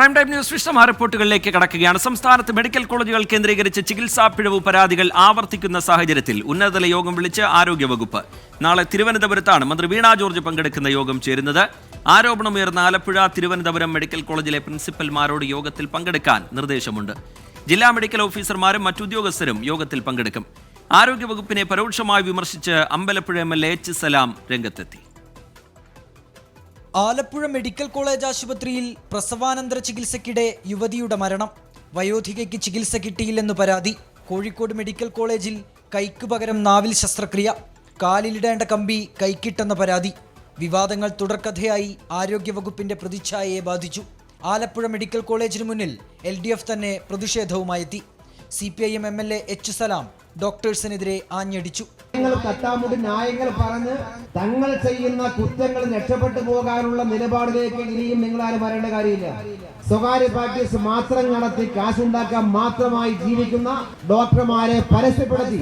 Prime time news വിശദമായ റിപ്പോർട്ടുകളിലേക്ക് കടക്കുകയാണ്. സംസ്ഥാനത്ത് മെഡിക്കൽ കോളേജുകൾ കേന്ദ്രീകരിച്ച് ചികിത്സാ പിഴവ് പരാതികൾ ആവർത്തിക്കുന്ന സാഹചര്യത്തിൽ ഉന്നതതല യോഗം വിളിച്ച് ആരോഗ്യവകുപ്പ്. നാളെ തിരുവനന്തപുരത്താണ് മന്ത്രി വീണ ജോർജ് പങ്കെടുക്കുന്ന യോഗം ചേരുന്നത്. ആരോപണമുയർന്ന ആലപ്പുഴ, തിരുവനന്തപുരം മെഡിക്കൽ കോളേജിലെ പ്രിൻസിപ്പൽമാരോട് യോഗത്തിൽ പങ്കെടുക്കാൻ നിർദ്ദേശമുണ്ട്. ജില്ലാ മെഡിക്കൽ ഓഫീസർമാരും മറ്റുദ്യോഗസ്ഥരും യോഗത്തിൽ പങ്കെടുക്കും. ആരോഗ്യവകുപ്പിനെ പരോക്ഷമായി വിമർശിച്ച് അമ്പലപ്പുഴ MLA H. സലാം രംഗത്തെത്തി. ആലപ്പുഴ മെഡിക്കൽ കോളേജ് ആശുപത്രിയിൽ പ്രസവാനന്തര ചികിത്സയ്ക്കിടെ യുവതിയുടെ മരണം. വയോധികയ്ക്ക് ചികിത്സ കിട്ടിയില്ലെന്ന് പരാതി. കോഴിക്കോട് മെഡിക്കൽ കോളേജിൽ കൈക്ക് പകരം നാവിൽ ശസ്ത്രക്രിയ. കാലിലിടേണ്ട കമ്പി കൈക്കിട്ടെന്ന പരാതി. വിവാദങ്ങൾ തുടർക്കഥയായി ആരോഗ്യവകുപ്പിന്റെ പ്രതിച്ഛായയെ ബാധിച്ചു. ആലപ്പുഴ മെഡിക്കൽ കോളേജിന് മുന്നിൽ LDF തന്നെ പ്രതിഷേധവുമായെത്തി. CPIM MLA H. സലാം ഡോക്ടേഴ്സിനെതിരെ ആഞ്ഞടിച്ചു. കട്ടാമുടി ന്യായങ്ങൾ പറഞ്ഞ് തങ്ങൾ ചെയ്യുന്ന കുറ്റങ്ങൾ രക്ഷപ്പെട്ടു പോകാനുള്ള നിലപാടിലേക്ക് ഇനിയും നിങ്ങളാരും വരേണ്ട കാര്യമില്ല. സ്വകാര്യ പ്രാക്ടീസ് മാത്രം നടത്തി കാശുണ്ടാക്കാൻ മാത്രമായി ജീവിക്കുന്ന ഡോക്ടർമാരെ പരസ്യപ്പെടുത്തി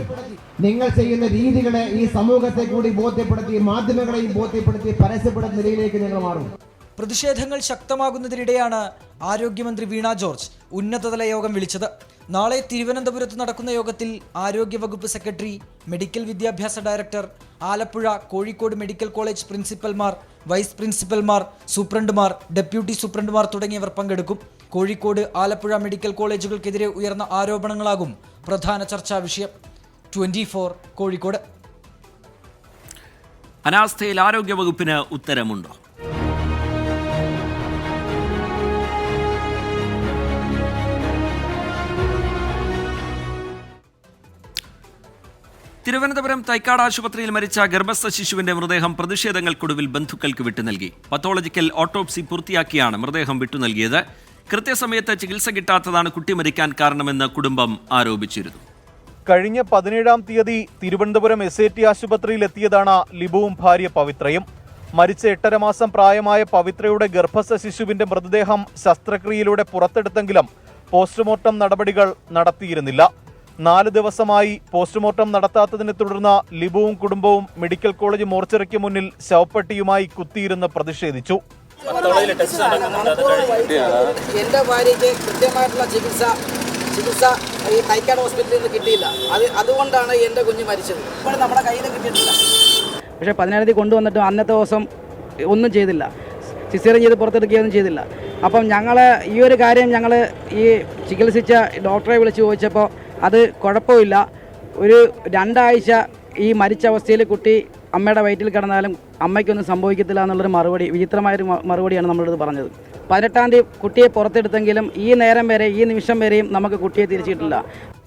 നിങ്ങൾ ചെയ്യുന്ന രീതികളെ ഈ സമൂഹത്തെ കൂടി ബോധ്യപ്പെടുത്തി, മാധ്യമങ്ങളെയും ബോധ്യപ്പെടുത്തി പരസ്യപ്പെടുന്ന നിലയിലേക്ക് നിങ്ങൾ മാറും. പ്രതിഷേധങ്ങൾ ശക്തമാകുന്നതിനിടെയാണ് ആരോഗ്യമന്ത്രി വീണ ജോർജ് ഉന്നതതല യോഗം വിളിച്ചത്. നാളെ തിരുവനന്തപുരത്ത് നടക്കുന്ന യോഗത്തിൽ ആരോഗ്യവകുപ്പ് സെക്രട്ടറി, മെഡിക്കൽ വിദ്യാഭ്യാസ director, Alappuzha, Kozhikode medical college പ്രിൻസിപ്പൽമാർ, വൈസ് പ്രിൻസിപ്പൽമാർ, സൂപ്രണ്ടുമാർ, ഡെപ്യൂട്ടി സൂപ്രണ്ടുമാർ തുടങ്ങിയവർ പങ്കെടുക്കും. കോഴിക്കോട്, ആലപ്പുഴ മെഡിക്കൽ കോളേജുകൾക്കെതിരെ ഉയർന്ന ആരോപണങ്ങളാകും പ്രധാന ചർച്ചാ വിഷയം. 24 കോഴിക്കോട്. അനാസ്ഥയിൽ ആരോഗ്യവകുപ്പിന് ഉത്തരമുണ്ടോ? തിരുവനന്തപുരം തൈക്കാട് ആശുപത്രിയിൽ മരിച്ച ഗർഭസ്ഥ ശിശുവിന്റെ മൃതദേഹം പ്രതിഷേധങ്ങൾക്കൊടുവിൽ ബന്ധുക്കൾക്ക് വിട്ടു നൽകി. പത്തോളജിക്കൽ ഓട്ടോപ്സി പൂർത്തിയാക്കിയാണ് മൃതദേഹം വിട്ടു നൽകിയത്. കൃത്യസമയത്ത് ചികിത്സ കിട്ടാത്തതാണ് കുട്ടി മരിക്കാൻ കാരണമെന്ന് കുടുംബം ആരോപിച്ചിരുന്നു. കഴിഞ്ഞ 17-ാം തീയതി തിരുവനന്തപുരം SAT ആശുപത്രിയിൽ എത്തിയതാണ് ലിബുവും ഭാര്യ പവിത്രയും. മരിച്ച 8.5 മാസം പ്രായമായ പവിത്രയുടെ ഗർഭസ്ഥ ശിശുവിന്റെ മൃതദേഹം ശസ്ത്രക്രിയയിലൂടെ പുറത്തെടുത്തെങ്കിലും പോസ്റ്റ്മോർട്ടം നടപടികൾ നടത്തിയിരുന്നില്ല. 4 ദിവസമായി പോസ്റ്റ്മോർട്ടം നടത്താത്തതിനെ തുടർന്ന് ലിബുവും കുടുംബവും മെഡിക്കൽ കോളേജ് മോർച്ചറിക്ക് മുന്നിൽ ശവപ്പെട്ടിയുമായി കുത്തിയിരുന്ന് പ്രതിഷേധിച്ചു. എന്റെ ഭാര്യയ്ക്ക് കൃത്യമായിട്ടുള്ള ചികിത്സ ഈ തൈക്കാട് ഹോസ്പിറ്റലിൽ നിന്ന് കിട്ടിയില്ല. അതുകൊണ്ടാണ് എന്റെ കുഞ്ഞ് മരിച്ചത്. നമ്മുടെ കയ്യിൽ കിട്ടിയിട്ടില്ല. പക്ഷേ 17 കൊണ്ടുവന്നിട്ട് അന്നത്തെ ദിവസം ഒന്നും ചെയ്തില്ല. സിസേറിയൻ ചെയ്ത് പുറത്തെടുക്കുകയൊന്നും ചെയ്തില്ല. അപ്പം ഞങ്ങൾ ഈ ഒരു കാര്യം ഞങ്ങൾ ഈ ചികിത്സിച്ച ഡോക്ടറെ വിളിച്ച് ചോദിച്ചപ്പോൾ അത് കുഴപ്പമില്ല, ഒരു 2 ആഴ്ച ഈ മരിച്ച അവസ്ഥയിൽ കുട്ടി അമ്മയുടെ വയറ്റിൽ കിടന്നാലും അമ്മയ്ക്കൊന്നും സംഭവിക്കത്തില്ല എന്നുള്ളൊരു മറുപടി, വിചിത്രമായൊരു മറുപടിയാണ് നമ്മളത് പറഞ്ഞത്. 18-ാം തീയതി കുട്ടിയെ പുറത്തെടുത്തെങ്കിലും ഈ നിമിഷം വരെയും നമുക്ക് കുട്ടിയെ തിരിച്ചിട്ടില്ല.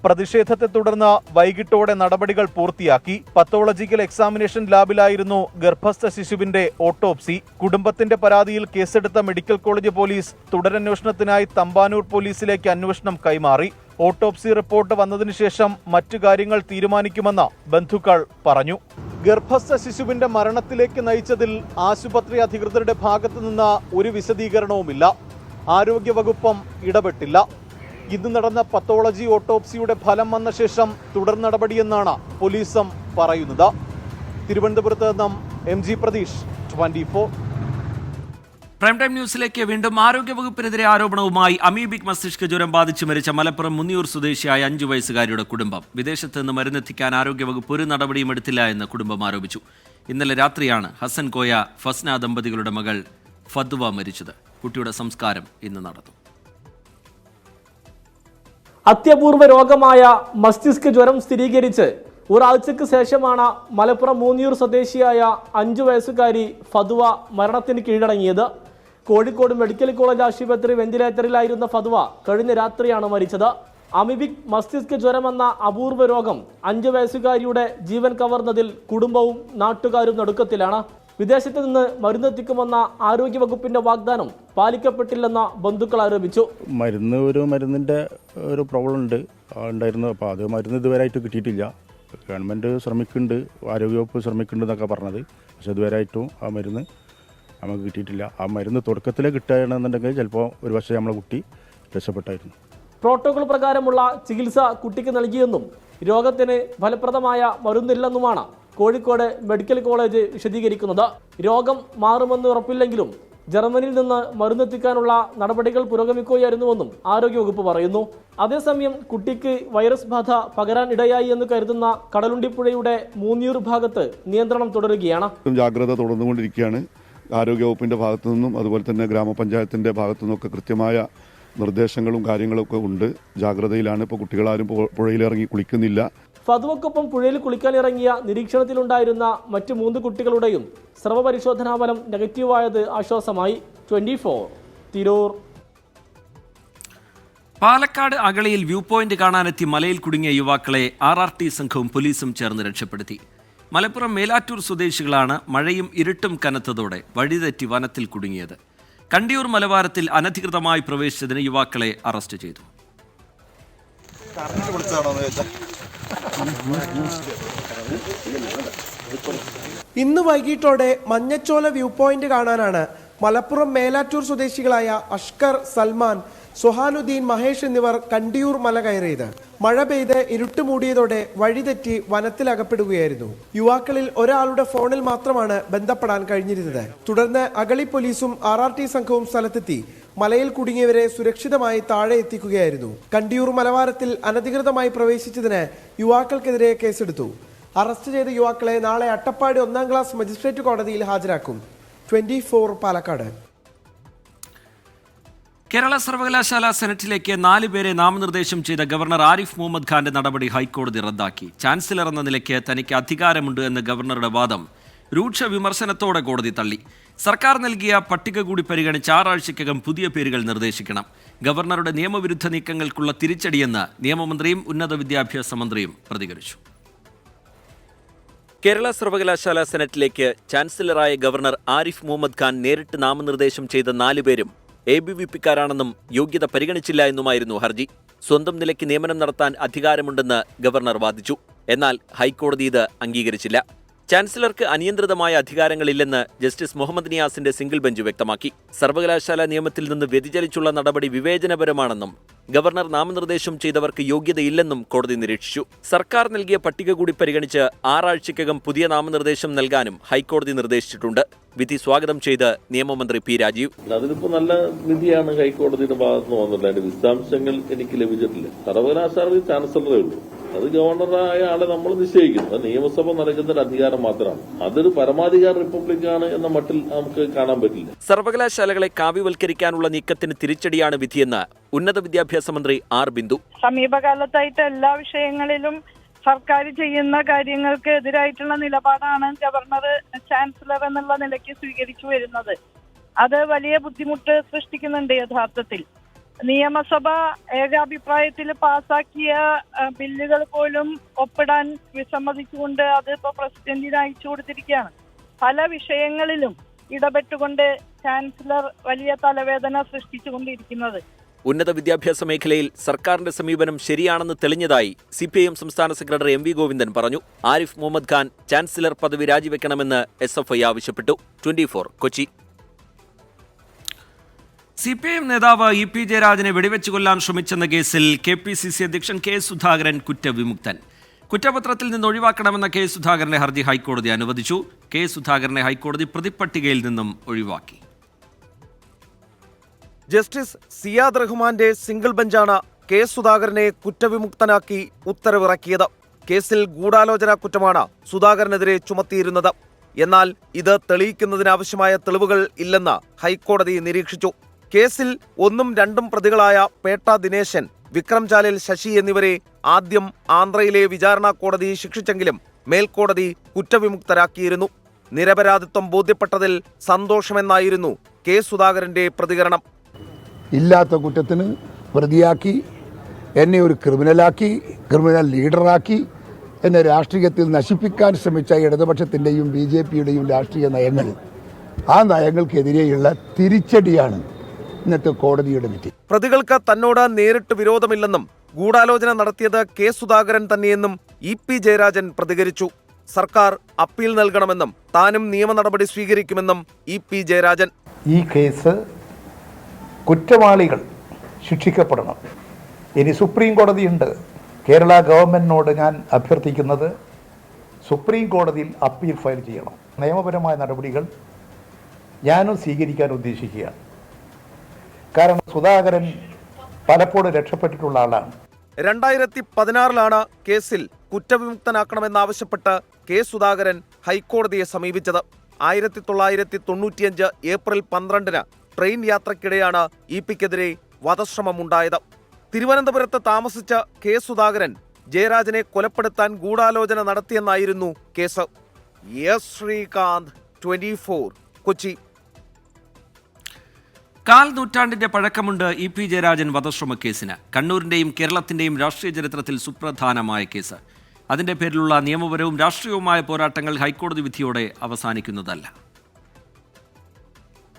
പ്രതിഷേധത്തെ തുടർന്ന് വൈകിട്ടോടെ നടപടികൾ പൂർത്തിയാക്കി. പത്തോളജിക്കൽ എക്സാമിനേഷൻ ലാബിലായിരുന്നു ഗർഭസ്ഥ ശിശുവിന്റെ ഓട്ടോപ്സി. കുടുംബത്തിന്റെ പരാതിയിൽ കേസെടുത്ത മെഡിക്കൽ കോളേജ് പോലീസ് തുടരന്വേഷണത്തിനായി തമ്പാനൂർ പോലീസിലേക്ക് അന്വേഷണം കൈമാറി. ഓട്ടോപ്സി റിപ്പോർട്ട് വന്നതിനു ശേഷം മറ്റു കാര്യങ്ങൾ തീരുമാനിക്കുമെന്ന് ബന്ധുക്കൾ പറഞ്ഞു. ഗർഭസ്ഥ ശിശുവിന്റെ മരണത്തിലേക്ക് നയിച്ചതിൽ ആശുപത്രി അധികൃതരുടെ ഭാഗത്തു നിന്ന് ഒരു വിശദീകരണവുമില്ല. ആരോഗ്യവകുപ്പും ഇടപെട്ടില്ല. ഇന്ന് നടന്ന പത്തോളജി ഓട്ടോപ്സിയുടെ ഫലം വന്ന ശേഷം തുടർ നടപടിയെന്നാണ് പോലീസും പറയുന്നത്. തിരുവനന്തപുരത്ത് നിന്നും MG പ്രതീഷ്, 24. പ്രൈം ടൈം ന്യൂസിലേക്ക് വീണ്ടും. ആരോഗ്യവകുപ്പിനെതിരെ ആരോപണവുമായി അമീബിക് മസ്തിഷ്ക ജ്വരം ബാധിച്ച് മരിച്ച മലപ്പുറം മുന്നിയൂർ സ്വദേശിയായ 5 വയസ്സുകാരിയുടെ കുടുംബം. വിദേശത്ത് നിന്ന് മരുന്നെത്തിക്കാൻ ആരോഗ്യവകുപ്പ് ഒരു നടപടിയും എടുത്തില്ല എന്ന് കുടുംബം ആരോപിച്ചു. ഇന്നലെ രാത്രിയാണ് ഹസൻ കോയ ഫസ്ന ദമ്പതികളുടെ മകൾ ഫദ്വ മരിച്ചത്. കുട്ടിയുടെ സംസ്കാരം ഇന്ന് നടന്നു. അത്യപൂർവ രോഗമായ മസ്തിഷ്ക ജ്വരം സ്ഥിരീകരിച്ച് ഒരാഴ്ചയ്ക്ക് ശേഷമാണ് മലപ്പുറം മൂന്നിയൂർ സ്വദേശിയായ 5 വയസ്സുകാരി ഫദ്വ മരണത്തിന് കീഴടങ്ങിയത്. കോഴിക്കോട് മെഡിക്കൽ കോളേജ് ആശുപത്രി വെന്റിലേറ്ററിലായിരുന്ന ഫദ്വ കഴിഞ്ഞ രാത്രിയാണ് മരിച്ചത്. അമീബിക് മസ്തിഷ്ക ജ്വരമെന്ന അപൂർവ രോഗം 5 വയസ്സുകാരിയുടെ ജീവൻ കവർന്നതിൽ കുടുംബവും നാട്ടുകാരും നടുക്കത്തിലാണ്. വിദേശത്ത് നിന്ന് മരുന്നെത്തിക്കുമെന്ന ആരോഗ്യവകുപ്പിന്റെ വാഗ്ദാനം പാലിക്കപ്പെട്ടില്ലെന്ന ബന്ധുക്കൾ ആരോപിച്ചു. മരുന്നിൻ്റെ ഒരു പ്രോബ്ലം ഉണ്ടായിരുന്നു. അപ്പോൾ അത് മരുന്ന് ഇതുവരെയായിട്ട് കിട്ടിയിട്ടില്ല. ഗവൺമെൻറ് ശ്രമിക്കുന്നുണ്ട്, ആരോഗ്യവകുപ്പ് ശ്രമിക്കുന്നുണ്ട് എന്നൊക്കെ പറഞ്ഞത്. പക്ഷെ ഇതുവരെയായിട്ടും ആ മരുന്ന് നമുക്ക് കിട്ടിയിട്ടില്ല. ആ മരുന്ന് തുടക്കത്തിലേ കിട്ടുകയാണെന്നുണ്ടെങ്കിൽ ചിലപ്പോൾ ഒരു പക്ഷേ നമ്മളെ കുട്ടി രക്ഷപ്പെട്ടായിരുന്നു. പ്രോട്ടോകോൾ പ്രകാരമുള്ള ചികിത്സ കുട്ടിക്ക് നൽകിയെന്നും രോഗത്തിന് ഫലപ്രദമായ മരുന്നില്ലെന്നുമാണ് കോഴിക്കോട് മെഡിക്കൽ കോളേജ് വിശദീകരിക്കുന്നത്. രോഗം മാറുമെന്ന് ഉറപ്പില്ലെങ്കിലും ജർമ്മനിയിൽ നിന്ന് മരുന്നെത്തിക്കാനുള്ള നടപടികൾ പുരോഗമിക്കുകയായിരുന്നുവെന്നും ആരോഗ്യവകുപ്പ് പറയുന്നു. അതേസമയം കുട്ടിക്ക് വൈറസ് ബാധ പകരാൻ ഇടയായി എന്ന് കരുതുന്ന കടലുണ്ടിപ്പുഴയുടെ മൂന്നിയൂർ ഭാഗത്ത് നിയന്ത്രണം തുടരുകയാണ്. ജാഗ്രത തുടർന്നുകൊണ്ടിരിക്കുകയാണ്. ആരോഗ്യവകുപ്പിൻ്റെ ഭാഗത്തു നിന്നും അതുപോലെ തന്നെ ഗ്രാമപഞ്ചായത്തിൻ്റെ ഭാഗത്തു നിന്നൊക്കെ കൃത്യമായ നിർദ്ദേശങ്ങളും കാര്യങ്ങളൊക്കെ ഉണ്ട്. ജാഗ്രതയിലാണ്. ഇപ്പോൾ കുട്ടികളാരും പുഴയിലിറങ്ങി കുളിക്കുന്നില്ല. ഫതുവക്കൊപ്പം പുഴയിൽ കുളിക്കാനിറങ്ങിയ നിരീക്ഷണത്തിലുണ്ടായിരുന്ന മറ്റു 3 കുട്ടികളുടെയും സ്രവപരിശോധനാ ഫലം നെഗറ്റീവായത് ആശ്വാസമായി. 24 തിരൂർ. പാലക്കാട് അഗളിയിൽ വ്യൂ പോയിന്റ് കാണാനെത്തി മലയിൽ കുടുങ്ങിയ യുവാക്കളെ RRT സംഘവും പോലീസും ചേർന്ന് രക്ഷപ്പെടുത്തി. മലപ്പുറം മേലാറ്റൂർ സ്വദേശികളാണ് മഴയും ഇരുട്ടും കനത്തതോടെ വഴിതെറ്റി വനത്തിൽ കുടുങ്ങിയത്. കണ്ടിയൂർ മലവാരത്തിൽ അനധികൃതമായി പ്രവേശിച്ചതിന് യുവാക്കളെ അറസ്റ്റ് ചെയ്തു. ഇന്ന് വൈകിട്ടോടെ മഞ്ഞച്ചോല വ്യൂ പോയിന്റ് കാണാനാണ് മലപ്പുറം മേലാറ്റൂർ സ്വദേശികളായ അഷ്കർ, സൽമാൻ, സുഹാനുദ്ദീൻ, മഹേഷ് എന്നിവർ കണ്ടിയൂർ മല കയറിയത്. മഴ പെയ്ത് ഇരുട്ട് മൂടിയതോടെ വഴിതെറ്റി വനത്തിലകപ്പെടുകയായിരുന്നു. യുവാക്കളിൽ ഒരാളുടെ ഫോണിൽ മാത്രമാണ് ബന്ധപ്പെടാൻ കഴിഞ്ഞിരുന്നത്. തുടർന്ന് അഗളി പോലീസും RRT സംഘവും സ്ഥലത്തെത്തി മലയിൽ കുടുങ്ങിയവരെ സുരക്ഷിതമായി താഴെ എത്തിക്കുകയായിരുന്നു. കണ്ടിയൂർ മലവാരത്തിൽ അനധികൃതമായി പ്രവേശിച്ചതിന് യുവാക്കൾക്കെതിരെ കേസെടുത്തു. അറസ്റ്റ് ചെയ്ത യുവാക്കളെ നാളെ അട്ടപ്പാടി 1ാം ക്ലാസ് മജിസ്ട്രേറ്റ് കോടതിയിൽ ഹാജരാക്കും. 24 പാലക്കാട്. കേരള സർവകലാശാല സെനറ്റിലേക്ക് 4 പേരെ നാമനിർദ്ദേശം ചെയ്ത ഗവർണർ ആരിഫ് മുഹമ്മദ് ഖാന്റെ നടപടി ഹൈക്കോടതി റദ്ദാക്കി. ചാൻസലർ എന്ന നിലയ്ക്ക് തനിക്ക് അധികാരമുണ്ട് എന്ന ഗവർണറുടെ വാദം രൂക്ഷ വിമർശനത്തോടെ കോടതി തള്ളി. സർക്കാർ നൽകിയ പട്ടിക കൂടി പരിഗണിച്ച് 6 ആഴ്ചയ്ക്കകം പുതിയ പേരുകൾ നിർദ്ദേശിക്കണം. ഗവർണറുടെ നിയമവിരുദ്ധ നീക്കങ്ങൾക്കുള്ള തിരിച്ചടിയെന്ന് നിയമമന്ത്രിയും ഉന്നത വിദ്യാഭ്യാസ മന്ത്രിയും പ്രതികരിച്ചു. കേരള സർവകലാശാല സെനറ്റിലേക്ക് ചാൻസലറായ ഗവർണർ ആരിഫ് മുഹമ്മദ് ഖാൻ നേരിട്ട് നാമനിർദ്ദേശം ചെയ്ത 4 പേരും ABVP-ക്കാരാണെന്നും യോഗ്യത പരിഗണിച്ചില്ല എന്നുമായിരുന്നു ഹർജി. സ്വന്തം നിലയ്ക്ക് നിയമനം നടത്താൻ അധികാരമുണ്ടെന്ന് ഗവർണർ വാദിച്ചു. എന്നാൽ ഹൈക്കോടതി ഇത് അംഗീകരിച്ചില്ല. ചാൻസലർക്ക് അനിയന്ത്രിതമായ അധികാരങ്ങളില്ലെന്ന് ജസ്റ്റിസ് മുഹമ്മദ് നിയാസിന്റെ സിംഗിൾ ബെഞ്ച് വ്യക്തമാക്കി. സർവകലാശാല നിയമത്തിൽ നിന്ന് വ്യതിചലിച്ചുള്ള നടപടി വിവേചനപരമാണെന്നും ഗവർണർ നാമനിർദ്ദേശം ചെയ്തവർക്ക് യോഗ്യതയില്ലെന്നും കോടതി നിരീക്ഷിച്ചു. സർക്കാർ നൽകിയ പട്ടിക കൂടി പരിഗണിച്ച് 6 ആഴ്ചയ്ക്കകം പുതിയ നാമനിർദ്ദേശം നൽകാനും ഹൈക്കോടതി നിർദ്ദേശിച്ചിട്ടുണ്ട്. വിധി സ്വാഗതം ചെയ്ത് നിയമമന്ത്രി P. രാജീവ്. അതിനിപ്പോ നല്ല വിധിയാണ് ഹൈക്കോടതിയുടെ ഭാഗത്തുനിന്ന് വന്നിട്ടുള്ളത്. അതിന്റെ വിശദാംശങ്ങൾ എനിക്ക് ലഭിച്ചിട്ടില്ല. സർവകലാശാലയിൽ ചാൻസലറേ ഉള്ളൂ. അത് ഗവർണറായ ആളെ നമ്മൾ നിശ്ചയിക്കുന്നു. അത് നിയമസഭ നൽകുന്ന ഒരു അധികാരം മാത്രമാണ്. അതൊരു പരമാധികാര റിപ്പബ്ലിക്കാണ് എന്ന മട്ടിൽ നമുക്ക് കാണാൻ പറ്റില്ല. സർവകലാശാലകളെ കാവ്യവൽക്കരിക്കാനുള്ള നീക്കത്തിന് തിരിച്ചടിയാണ് വിധിയെന്ന് ഉന്നത വിദ്യാഭ്യാസ മന്ത്രി R. ബിന്ദു. സമീപകാലത്തായിട്ട് എല്ലാ വിഷയങ്ങളിലും സർക്കാർ ചെയ്യുന്ന കാര്യങ്ങൾക്ക് എതിരായിട്ടുള്ള നിലപാടാണ് ഗവർണർ, ചാൻസലർ എന്നുള്ള നിലയ്ക്ക് സ്വീകരിച്ചു വരുന്നത്. അത് വലിയ ബുദ്ധിമുട്ട് സൃഷ്ടിക്കുന്നുണ്ട്. യഥാർത്ഥത്തിൽ നിയമസഭ ഏകാഭിപ്രായത്തിൽ പാസാക്കിയ ബില്ലുകൾ പോലും ഒപ്പിടാൻ വിസമ്മതിച്ചുകൊണ്ട് അത് ഇപ്പോൾ പ്രസിഡന്റിന് അയച്ചു കൊടുത്തിരിക്കുകയാണ്. പല വിഷയങ്ങളിലും ഇടപെട്ടുകൊണ്ട് ചാൻസലർ വലിയ തലവേദന സൃഷ്ടിച്ചുകൊണ്ടിരിക്കുന്നത്. ഉന്നത വിദ്യാഭ്യാസ മേഖലയിൽ സർക്കാരിന്റെ സമീപനം ശരിയാണെന്ന് തെളിഞ്ഞതായി CPIM സംസ്ഥാന സെക്രട്ടറി MV ഗോവിന്ദൻ പറഞ്ഞു. ആരിഫ് മുഹമ്മദ് ഖാൻ ചാൻസലർ പദവി രാജിവെക്കണമെന്ന് SFI ആവശ്യപ്പെട്ടു. 24 കൊച്ചി. CPIM നേതാവ് EP ജയരാജനെ വെടിവെച്ച് കൊല്ലാൻ ശ്രമിച്ചെന്ന കേസിൽ KPCC അധ്യക്ഷൻ K. സുധാകരൻ കുറ്റവിമുക്തൻ. കുറ്റപത്രത്തിൽ നിന്ന് ഒഴിവാക്കണമെന്ന K. സുധാകരന്റെ ഹർജി ഹൈക്കോടതി അനുവദിച്ചു. K. സുധാകരനെ ഹൈക്കോടതി പ്രതിപ്പട്ടികയിൽ നിന്നും ഒഴിവാക്കി. ജസ്റ്റിസ് സിയാദ് റഹ്മാന്റെ സിംഗിൾ ബെഞ്ചാണ് K. സുധാകരനെ കുറ്റവിമുക്തനാക്കി ഉത്തരവിറക്കിയത്. കേസിൽ ഗൂഢാലോചന കുറ്റമാണ് സുധാകരനെതിരെ ചുമത്തിയിരുന്നത്. എന്നാൽ ഇത് തെളിയിക്കുന്നതിനാവശ്യമായ തെളിവുകൾ ഇല്ലെന്ന് ഹൈക്കോടതി നിരീക്ഷിച്ചു. കേസിൽ 1ഉം 2ഉം പ്രതികളായ പേട്ട ദിനേശൻ, വിക്രം ചാലിൽ ശശി എന്നിവരെ ആദ്യം ആന്ധ്രയിലെ വിചാരണ കോടതി ശിക്ഷിച്ചെങ്കിലും മേൽക്കോടതി കുറ്റവിമുക്തരാക്കിയിരുന്നു. നിരപരാധിത്വം ബോധ്യപ്പെട്ടതിൽ സന്തോഷമെന്നായിരുന്നു K. സുധാകരന്റെ പ്രതികരണം. ഇല്ലാത്ത കുറ്റത്തിന് പ്രതിയാക്കി, എന്നെ ഒരു ക്രിമിനലാക്കി, ക്രിമിനൽ ലീഡറാക്കി, എന്നെ രാഷ്ട്രീയത്തിൽ നശിപ്പിക്കാൻ ശ്രമിച്ച ഇടതുപക്ഷത്തിൻ്റെയും BJPയുടെയും രാഷ്ട്രീയ നയങ്ങൾ, ആ നയങ്ങൾക്കെതിരെയുള്ള തിരിച്ചടിയാണ് ഇന്നത്തെ കോടതിയുടെ വിധി. പ്രതികൾക്ക് തന്നോട് നേരിട്ട് വിരോധമില്ലെന്നും ഗൂഢാലോചന നടത്തിയത് K. സുധാകരൻ തന്നെയെന്നും EP ജയരാജൻ പ്രതികരിച്ചു. സർക്കാർ അപ്പീൽ നൽകണമെന്നും താനും നിയമ നടപടി സ്വീകരിക്കുമെന്നും EP ജയരാജൻ. ഈ കേസ് കുറ്റവാളികൾ ശിക്ഷിക്കപ്പെടണം. ഇനി സുപ്രീം കോടതിയുണ്ട്. കേരള ഗവൺമെൻറ്റിനോട് ഞാൻ ഞാനും സ്വീകരിക്കാൻ ഉദ്ദേശിക്കുകയാണ്. കാരണം സുധാകരൻ പലപ്പോഴും രക്ഷപ്പെട്ടിട്ടുള്ള ആളാണ്. 2016 കേസിൽ കുറ്റവിമുക്തനാക്കണമെന്നാവശ്യപ്പെട്ട് കെ സുധാകരൻ ഹൈക്കോടതിയെ സമീപിച്ചത്. 1995 ഏപ്രിൽ 12 ട്രെയിൻ യാത്രക്കിടെയാണ് ഇ.പിക്കെതിരെ വധശ്രമമുണ്ടായത്. തിരുവനന്തപുരത്ത് താമസിച്ച കെ സുധാകരൻ ജയരാജനെ കൊലപ്പെടുത്താൻ ഗൂഢാലോചന നടത്തിയെന്നായിരുന്നു കേസ്. എസ് ശ്രീകാന്ത്, 24, കൊച്ചി. കാൽ നൂറ്റാണ്ടിന്റെ പഴക്കമുണ്ട് ഇ.പി. ജയരാജൻ വധശ്രമ കേസിന്. കണ്ണൂരിന്റെയും കേരളത്തിന്റെയും രാഷ്ട്രീയ ചരിത്രത്തിൽ സുപ്രധാനമായ കേസ്. അതിന്റെ പേരിലുള്ള നിയമപരവും രാഷ്ട്രീയവുമായ പോരാട്ടങ്ങൾ ഹൈക്കോടതി വിധിയോടെ അവസാനിക്കുന്നതല്ല.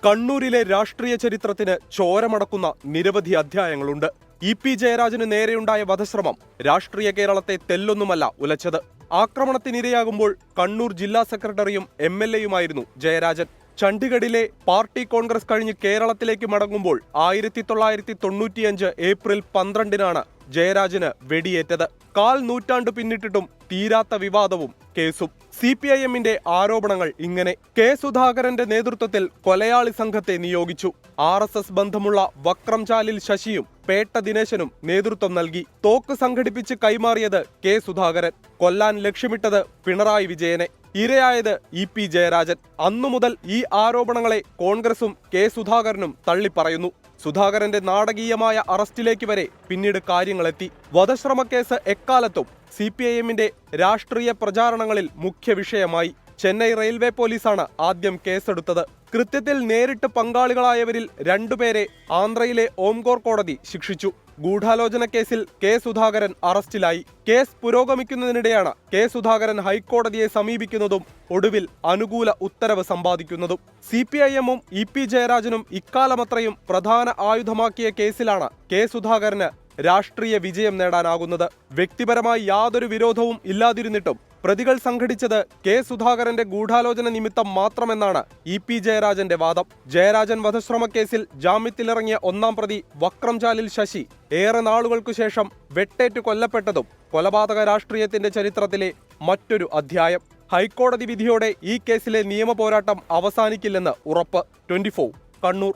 കണ്ണൂരിലെ രാഷ്ട്രീയ ചരിത്രത്തിന് ചോരമടക്കുന്ന നിരവധി അധ്യായങ്ങളുണ്ട്. ഇ.പി. ജയരാജന് നേരെയുണ്ടായ വധശ്രമം രാഷ്ട്രീയ കേരളത്തെ തെല്ലൊന്നുമല്ല ഉലച്ചത്. ആക്രമണത്തിനിരയാകുമ്പോൾ കണ്ണൂർ ജില്ലാ സെക്രട്ടറിയും MLA-യുമായിരുന്നു ജയരാജൻ. ചണ്ഡീഗഡിലെ പാർട്ടി കോൺഗ്രസ് കഴിഞ്ഞ് കേരളത്തിലേക്ക് മടങ്ങുമ്പോൾ 1995 ഏപ്രിൽ 12 ജയരാജന് വെടിയേറ്റത്. കാൽ നൂറ്റാണ്ട് പിന്നിട്ടിട്ടും തീരാത്ത വിവാദവും കേസും. CPIM-ന്റെ ആരോപണങ്ങൾ ഇങ്ങനെ: കെ സുധാകരന്റെ നേതൃത്വത്തിൽ കൊലയാളി സംഘത്തെ നിയോഗിച്ചു. RSS ബന്ധമുള്ള വക്രംചാലിൽ ശശിയും പേട്ട ദിനേശനും നേതൃത്വം നൽകി. തോക്ക് സംഘടിപ്പിച്ച് കൈമാറിയത് കെ സുധാകരൻ. കൊല്ലാൻ ലക്ഷ്യമിട്ടത് പിണറായി വിജയനെ. ഇരയായത് ഇ.പി. ജയരാജൻ. അന്നു മുതൽ ഈ ആരോപണങ്ങളെ കോൺഗ്രസും കെ സുധാകരനും തള്ളിപ്പറയുന്നു. സുധാകരന്റെ നാടകീയമായ അറസ്റ്റിലേക്ക് വരെ പിന്നീട് കാര്യങ്ങളെത്തി. വധശ്രമക്കേസ് എക്കാലത്തും CPIM-ന്റെ രാഷ്ട്രീയ പ്രചാരണങ്ങളിൽ മുഖ്യ വിഷയമായി. ചെന്നൈ റെയിൽവേ പോലീസാണ് ആദ്യം കേസെടുത്തത്. കൃത്യത്തിൽ നേരിട്ട് പങ്കാളികളായവരിൽ 2 പേരെ ആന്ധ്രയിലെ ഓംകോർ കോടതി ശിക്ഷിച്ചു. ഗൂഢാലോചന കേസിൽ കെ സുധാകരൻ അറസ്റ്റിലായി. കേസ് പുരോഗമിക്കുന്നതിനിടെയാണ് കെ സുധാകരൻ ഹൈക്കോടതിയെ സമീപിക്കുന്നതും ഒടുവിൽ അനുകൂല ഉത്തരവ് സമ്പാദിക്കുന്നതും. CPIM-ഉം ഇ.പി. ജയരാജനും ഇക്കാലമത്രയും പ്രധാന ആയുധമാക്കിയ കേസിലാണ് കെ സുധാകരന് രാഷ്ട്രീയ വിജയം നേടാനാകുന്നത്. വ്യക്തിപരമായി യാതൊരു വിരോധവും ഇല്ലാതിരുന്നിട്ടും പ്രതികൾ സംഘടിച്ചത് കെ സുധാകരന്റെ ഗൂഢാലോചന നിമിത്തം മാത്രമെന്നാണ് ഇ.പി. ജയരാജന്റെ വാദം. ജയരാജൻ വധശ്രമക്കേസിൽ ജാമ്യത്തിലിറങ്ങിയ 1-ാം പ്രതി വക്രംചാലിൽ ശശി ഏറെ നാളുകൾക്കു ശേഷം വെട്ടേറ്റു കൊല്ലപ്പെട്ടതും കൊലപാതക രാഷ്ട്രീയത്തിന്റെ ചരിത്രത്തിലെ മറ്റൊരു അധ്യായം. ഹൈക്കോടതി വിധിയോടെ ഈ കേസിലെ നിയമപോരാട്ടം അവസാനിക്കില്ലെന്ന് ഉറപ്പ്. 24, കണ്ണൂർ.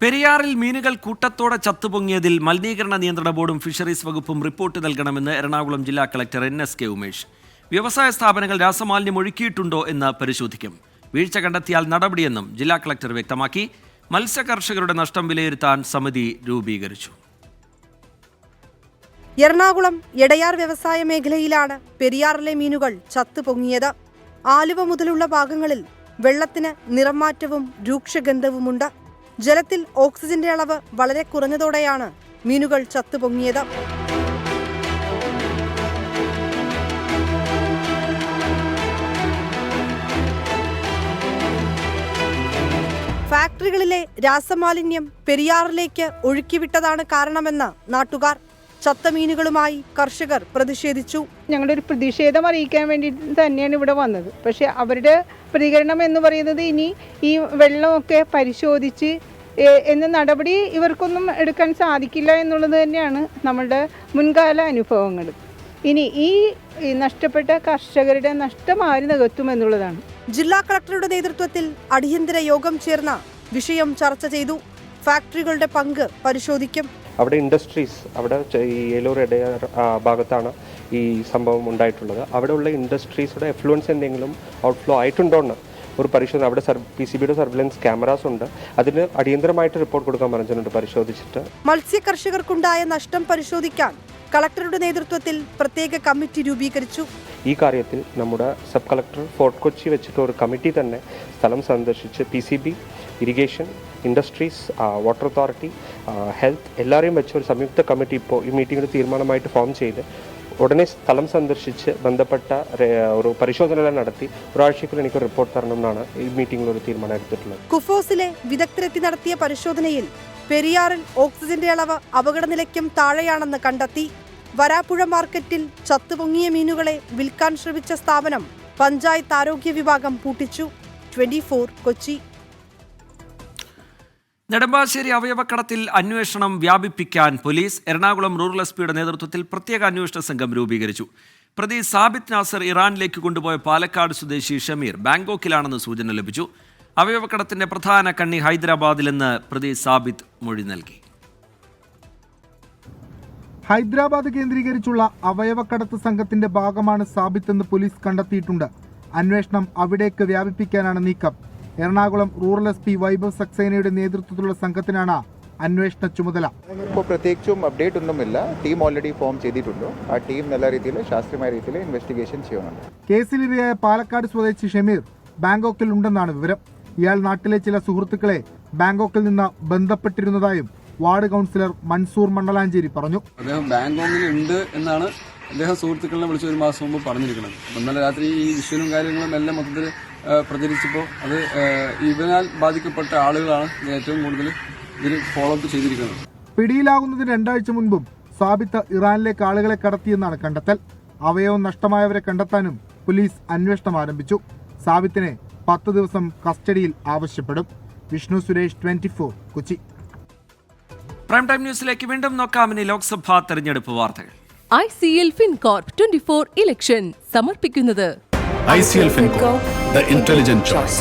പെരിയാറിൽ മീനുകൾ കൂട്ടത്തോടെ ചത്തുപൊങ്ങിയതിൽ മലിനീകരണ നിയന്ത്രണ ബോർഡും ഫിഷറീസ് വകുപ്പും റിപ്പോർട്ട് നൽകണമെന്ന് എറണാകുളം ജില്ലാ കളക്ടർ NSK ഉമേഷ്. വ്യവസായ സ്ഥാപനങ്ങൾ രാസമാലിന്യം ഒഴുക്കിയിട്ടുണ്ടോ എന്ന് പരിശോധിക്കും. വീഴ്ച കണ്ടെത്തിയാൽ നടപടിയെന്നും ജില്ലാ കളക്ടർ വ്യക്തമാക്കി. മത്സ്യകർഷകരുടെ നഷ്ടം വിലയിരുത്താൻ സമിതി രൂപീകരിച്ചു. എറണാകുളം എടയാർ വ്യവസായ മേഖലയിലാണ് പെരിയാറിലെ മീനുകൾ ചത്തുപൊങ്ങിയത്. ആലുവ മുതലുള്ള ഭാഗങ്ങളിൽ വെള്ളത്തിന് നിറമാറ്റവും രൂക്ഷഗന്ധവുമുണ്ട്. ജലത്തിൽ ഓക്സിജന്റെ അളവ് വളരെ കുറഞ്ഞതോടെയാണ് മീനുകൾ ചത്തുപൊങ്ങിയത്. ഫാക്ടറികളിലെ രാസമാലിന്യം പെരിയാറിലേക്ക് ഒഴുക്കിവിട്ടതാണ് കാരണമെന്ന് നാട്ടുകാർ. ചത്ത മീനുകളുമായി കർഷകർ പ്രതിഷേധിച്ചു. ഞങ്ങളുടെ ഒരു പ്രതിഷേധം അറിയിക്കാൻ വേണ്ടി തന്നെയാണ് ഇവിടെ വന്നത്. പക്ഷെ അവരുടെ പ്രതികരണം എന്ന് പറയുന്നത് ഇനി ഈ വെള്ളമൊക്കെ പരിശോധിച്ച് എന്ന നടപടി ഇവർക്കൊന്നും എടുക്കാൻ സാധിക്കില്ല എന്നുള്ളത് തന്നെയാണ് നമ്മളുടെ മുൻകാല അനുഭവങ്ങൾ. ഇനി ഈ നഷ്ടപ്പെട്ട കർഷകരുടെ നഷ്ടം ആര് നികത്തുമെന്നുള്ളതാണ്. ജില്ലാ കളക്ടറുടെ നേതൃത്വത്തിൽ അടിയന്തര യോഗം ചേർന്ന വിഷയം ചർച്ച ചെയ്തു. ഫാക്ടറികളുടെ പങ്ക് പരിശോധിക്കും. അവിടെ ഇൻഡസ്ട്രീസ്, അവിടെ ഈ ഏലൂർ എടയാർ ഭാഗത്താണ് ഈ സംഭവം ഉണ്ടായിട്ടുള്ളത്. അവിടെയുള്ള ഇൻഡസ്ട്രീസുടെ എഫ്ലുവൻസ് എന്തെങ്കിലും ഔട്ട്ഫ്ലോ ആയിട്ടുണ്ടോ എന്ന് ഒരു പരിശോധന. അവിടെ PCBയുടെ സർവൈലൻസ് ക്യാമറാസ് ഉണ്ട്. അതിന് അടിയന്തരമായിട്ട് റിപ്പോർട്ട് കൊടുക്കാൻ പറഞ്ഞിട്ടുണ്ട് പരിശോധിച്ചിട്ട്. മത്സ്യ കർഷകർക്കുണ്ടായ നഷ്ടം പരിശോധിക്കാൻ കളക്ടറുടെ നേതൃത്വത്തിൽ പ്രത്യേക കമ്മിറ്റി രൂപീകരിച്ചു. ഈ കാര്യത്തിൽ നമ്മുടെ സബ് കളക്ടർ ഫോർട്ട് കൊച്ചി വെച്ചിട്ട് ഒരു കമ്മിറ്റി തന്നെ സ്ഥലം സന്ദർശിച്ച് PCB, irrigation, industries, water authority, health എല്ലാവരെയും വെച്ച് ഒരു സംയുക്ത കമ്മിറ്റി ഇപ്പോൾ ഈ മീറ്റിംഗിൽ തീരുമാനമായിട്ട് ഫോം ചെയ്ത് ഉടനെ സ്ഥലം സന്ദർശിച്ച് ബന്ധപ്പെട്ട ഒരു പരിശോധന നടത്തി ഒരാഴ്ചക്കുള്ളിൽ എനിക്ക് റിപ്പോർട്ട് തരണം എന്നാണ് ഈ മീറ്റിംഗിൽ ഒരു തീരുമാനം എടുത്തിട്ടുള്ളത്. കുഫോസിലെ വിദഗ്ധരെത്തി നടത്തിയ പരിശോധനയിൽ പെരിയാറിൽ ഓക്സിജന്റെ അളവ് അപകടനിലയ്ക്കും താഴെയാണെന്ന് കണ്ടെത്തി. വരാപ്പുഴ മാർക്കറ്റിൽ ചത്തുപൊങ്ങിയ മീനുകളെ വിൽക്കാൻ ശ്രമിച്ച സ്ഥാപനം പഞ്ചായത്ത് ആരോഗ്യ വിഭാഗം പൂട്ടിച്ചു. 24, കൊച്ചി. നെടുമ്പാശ്ശേരി അവയവക്കടത്തിൽ അന്വേഷണം വ്യാപിപ്പിക്കാൻ പോലീസ്. എറണാകുളം റൂറൽ SP-യുടെ നേതൃത്വത്തിൽ പ്രത്യേക അന്വേഷണ സംഘം രൂപീകരിച്ചു. പ്രതി സാബിത് നാസർ ഇറാനിലേക്ക് കൊണ്ടുപോയ പാലക്കാട് സ്വദേശി ഷമീർ ബാങ്കോക്കിലാണെന്ന് സൂചന ലഭിച്ചു. അവയവക്കടത്തിന്റെ പ്രധാന കണ്ണി ഹൈദരാബാദിലെന്ന് പ്രതി സാബിത് മൊഴി നൽകി. ഹൈദരാബാദ് കേന്ദ്രീകരിച്ചുള്ള അവയവക്കടത്ത് സംഘത്തിന്റെ ഭാഗമാണ് സാബിത്ത് എന്ന് പോലീസ് കണ്ടെത്തിയിട്ടുണ്ട്. അന്വേഷണം അവിടേക്ക് വ്യാപിപ്പിക്കാനാണ് നീക്കം. എറണാകുളം റൂറൽ SP വൈഭവ് സക്സേനയുടെ നേതൃത്വത്തിലുള്ള സംഘത്തിനാണ് അന്വേഷണ ചുമതല. ഇപ്പോൾ പ്രത്യേകിച്ചും അപ്ഡേറ്റ് ഒന്നുമില്ല. ടീം ഓൾറെഡി ഫോം ചെയ്തിട്ടുണ്ട്. ആ ടീം നല്ല രീതിയിൽ ശാസ്ത്രീയമായ രീതിയിൽ ഇൻവെസ്റ്റിഗേഷൻ ചെയ്യുന്നുണ്ട്. കേസിലിരയായ പാലക്കാട് സ്വദേശി ഷമീർ ബാങ്കോക്കിൽ ഉണ്ടെന്നാണ് വിവരം. ഇയാൾ നാട്ടിലെ ചില സുഹൃത്തുക്കളെ ബാങ്കോക്കിൽ നിന്ന് ബന്ധപ്പെട്ടിരുന്നതായും വാർഡ് കൗൺസിലർ മൻസൂർ മണ്ഡലാഞ്ചേരി പറഞ്ഞു. അദ്ദേഹം ബാങ്കോക്കിൽ ഉണ്ട് എന്നാണ് അദ്ദേഹം സുഹൃത്തുക്കളെ വിളിച്ച് ഒരു മാസം മുമ്പ് പറഞ്ഞിരിക്കുന്നത്. ഇന്നലെ രാത്രി ഈ വിഷയവും കാര്യങ്ങളും എല്ലാം മൊത്തത്തിൽ പ്രചരിച്ചപ്പോൾ അത് ഇവനാൽ ബാധിക്കപ്പെട്ട ആളുകളാണ് ഏറ്റവും കൂടുതൽ ഇതിൽ ഫോളോ അപ്പ് ചെയ്തിരിക്കുന്നത്. പിടിയിലാകുന്നതിന് 2 ആഴ്ച മുൻപും സാബിത്ത് ഇറാനിലേക്ക് ആളുകളെ കടത്തിയെന്നാണ് കണ്ടെത്തൽ. അവയവം നഷ്ടമായവരെ കണ്ടെത്താനും പോലീസ് അന്വേഷണം ആരംഭിച്ചു. സാബിത്തിനെ 10 ദിവസം കസ്റ്റഡിയിൽ ആവശ്യപ്പെടും. വിഷ്ണു സുരേഷ്, 24 കൊച്ചി. പ്രൈം ടൈം ന്യൂസിലേക്ക് വീണ്ടും നോക്കാം. ഇനി ലോക്സഭാ തെരഞ്ഞെടുപ്പ് വാർത്തകൾ. ICL FinCorp 24 ഇലക്ഷൻ സമർപ്പിക്കുന്നത് ICL FinCorp, the intelligent choice.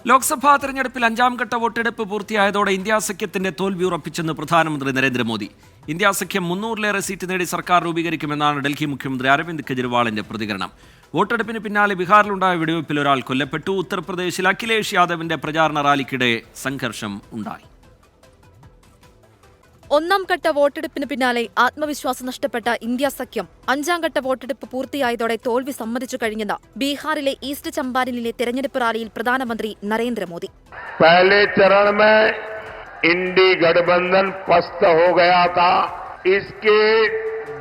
Lok Sabha തെരഞ്ഞെടുപ്പിൽ 5ാം ഘട്ട വോട്ടെടുപ്പ് പൂർത്തിയായതോടെ ഇന്ത്യ സഖ്യത്തിന്റെ തോൽവി ഉറപ്പിച്ചെന്ന് പ്രധാനമന്ത്രി നരേന്ദ്രമോദി. ഇന്ത്യ സഖ്യം 300-ലേറെ സീറ്റ് നേടി സർക്കാർ രൂപീകരിക്കുമെന്നാണ് ഡൽഹി മുഖ്യമന്ത്രി അരവിന്ദ് കെജ്രിവാളിന്റെ പ്രതികരണം. വോട്ടെടുപ്പിന് പിന്നാലെ ബീഹാറിലുണ്ടായ വെടിവെപ്പിൽ ഒരാൾ കൊല്ലപ്പെട്ടു. ഉത്തർപ്രദേശിൽ അഖിലേഷ് യാദവിന്റെ പ്രചാരണ റാലിക്കിടെ സംഘർഷം ഉണ്ടായി. 1ാം ഘട്ട വോട്ടെടുപ്പിന് പിന്നാലെ ആത്മവിശ്വാസം നഷ്ടപ്പെട്ട ഇന്ത്യ സഖ്യം 5ാം ഘട്ട വോട്ടെടുപ്പ് പൂർത്തിയായതോടെ തോൽവി സമ്മതിച്ചു കഴിഞ്ഞെന്ന് ബീഹാറിലെ ഈസ്റ്റ് ചമ്പാരനിലെ തെരഞ്ഞെടുപ്പ് റാലിയിൽ പ്രധാനമന്ത്രി നരേന്ദ്രമോദി. पहले चरण में इंडी गठबंधन पस्त हो गया था. इसके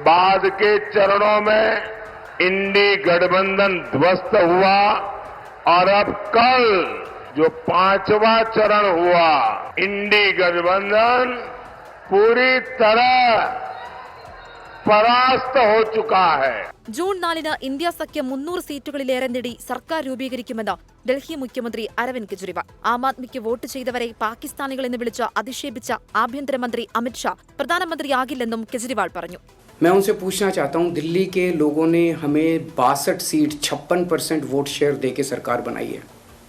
बाद के चरणों में इंडी गठबंधन ध्वस्त हुआ और अब कल जो 5वां चरण हुआ, इंडी गठबंधन पूरी तरह परास्त हो चुका है. ജൂൺ 4-ന് ഇന്ത്യ സഖ്യം 300 സീറ്റുകളിലേറെ നേടി സർക്കാർ രൂപീകരിക്കുമെന്ന് ഡൽഹി മുഖ്യമന്ത്രി അരവിന്ദ് കെജ്രിവാൾ. ആം ആദ്മിക്ക് വോട്ട് ചെയ്തവരെ പാകിസ്ഥാനികളെന്ന് വിളിച്ച് അധിക്ഷേപിച്ച ആഭ്യന്തരമന്ത്രി അമിത്ഷാ പ്രധാനമന്ത്രിയാകില്ലെന്നും കെജ്രിവാൾ പറഞ്ഞു. मैं उनसे पूछना चाहता हूं, दिल्ली के लोगों ने हमें 62 सीट 56% वोट शेयर देके सरकार बनाई है.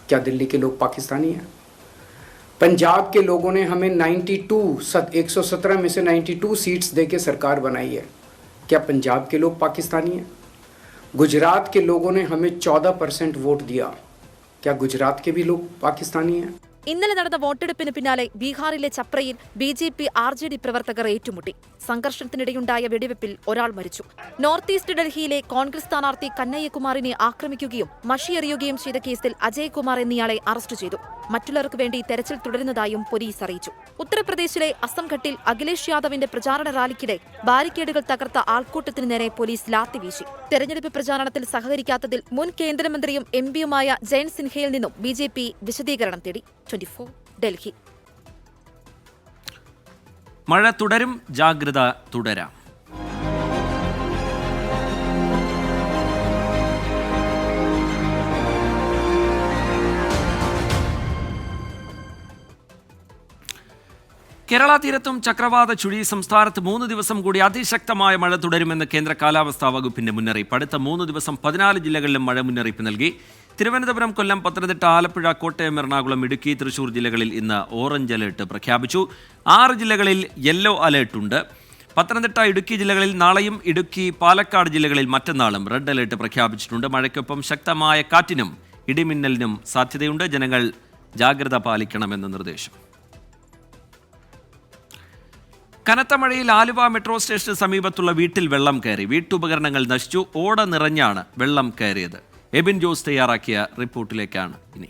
क्या दिल्ली के लोग पाकिस्तानी हैं? पंजाब के लोगों ने हमें 117 में से 92 सीट्स देके सरकार बनाई है. क्या पंजाब के लोग पाकिस्तानी हैं? गुजरात के लोगों ने हमें 14% वोट दिया. क्या गुजरात के भी लोग पाकिस्तानी हैं? ഇന്നലെ നടന്ന വോട്ടെടുപ്പിന് പിന്നാലെ ബീഹാറിലെ ചപ്രയിൽ BJP RJD പ്രവർത്തകർ ഏറ്റുമുട്ടി. സംഘർഷത്തിനിടെയുണ്ടായ വെടിവെപ്പിൽ ഒരാൾ മരിച്ചു. നോർത്ത് ഈസ്റ്റ് ഡൽഹിയിലെ കോൺഗ്രസ് സ്ഥാനാർത്ഥി കന്നയ്യകുമാറിനെ ആക്രമിക്കുകയും മഷിയെറിയുകയും ചെയ്ത കേസിൽ അജയ് കുമാർ എന്നയാളെ അറസ്റ്റ് ചെയ്തു. മറ്റുള്ളവർക്ക് വേണ്ടി തെരച്ചിൽ തുടരുന്നതായും പോലീസ് അറിയിച്ചു. ഉത്തർപ്രദേശിലെ അസംഘട്ടിൽ അഖിലേഷ് യാദവിന്റെ പ്രചാരണ റാലിക്കിടെ ബാരിക്കേഡുകൾ തകർത്ത ആൾക്കൂട്ടത്തിന് നേരെ പോലീസ് ലാത്തി വീശി. തെരഞ്ഞെടുപ്പ് പ്രചാരണത്തിൽ സഹകരിക്കാത്തതിൽ മുൻ കേന്ദ്രമന്ത്രിയും MP-യുമായ ജയന്ത് സിൻഹയിൽ നിന്നും BJP വിശദീകരണം തേടി. 24 ഡൽഹി. മഴ തുടരും, ജാഗ്രത തുടരാം. കേരള തീരത്തും ചക്രവാത ചുഴി സംസ്ഥാനത്ത് 3 ദിവസം കൂടി അതിശക്തമായ മഴ തുടരുമെന്ന് കേന്ദ്ര കാലാവസ്ഥാ വകുപ്പിന്റെ മുന്നറിയിപ്പ്. അടുത്ത 3 ദിവസം 14 ജില്ലകളിലും മഴ മുന്നറിയിപ്പ് നൽകി. തിരുവനന്തപുരം, കൊല്ലം, പത്തനംതിട്ട, ആലപ്പുഴ, കോട്ടയം, എറണാകുളം, ഇടുക്കി, തൃശൂർ ജില്ലകളിൽ ഇന്ന് ഓറഞ്ച് അലേർട്ട് പ്രഖ്യാപിച്ചു. 6 ജില്ലകളിൽ യെല്ലോ അലേർട്ടുണ്ട്. പത്തനംതിട്ട, ഇടുക്കി ജില്ലകളിൽ നാളെയും ഇടുക്കി, പാലക്കാട് ജില്ലകളിൽ മറ്റന്നാളും റെഡ് അലേർട്ട് പ്രഖ്യാപിച്ചിട്ടുണ്ട്. മഴയ്ക്കൊപ്പം ശക്തമായ കാറ്റിനും ഇടിമിന്നലിനും സാധ്യതയുണ്ട്. ജനങ്ങൾ ജാഗ്രത പാലിക്കണമെന്ന് നിർദ്ദേശം. കനത്ത മഴയിൽ ആലുവ മെട്രോ സ്റ്റേഷന് സമീപത്തുള്ള വീട്ടിൽ വെള്ളം കയറി. വീട്ടുപകരണങ്ങൾ നശിച്ചു. ഓട നിറഞ്ഞാണ് വെള്ളം കയറിയത്. എബിൻ ജോസ് തയ്യാറാക്കിയ റിപ്പോർട്ടിലേക്കാണ് ഇനി.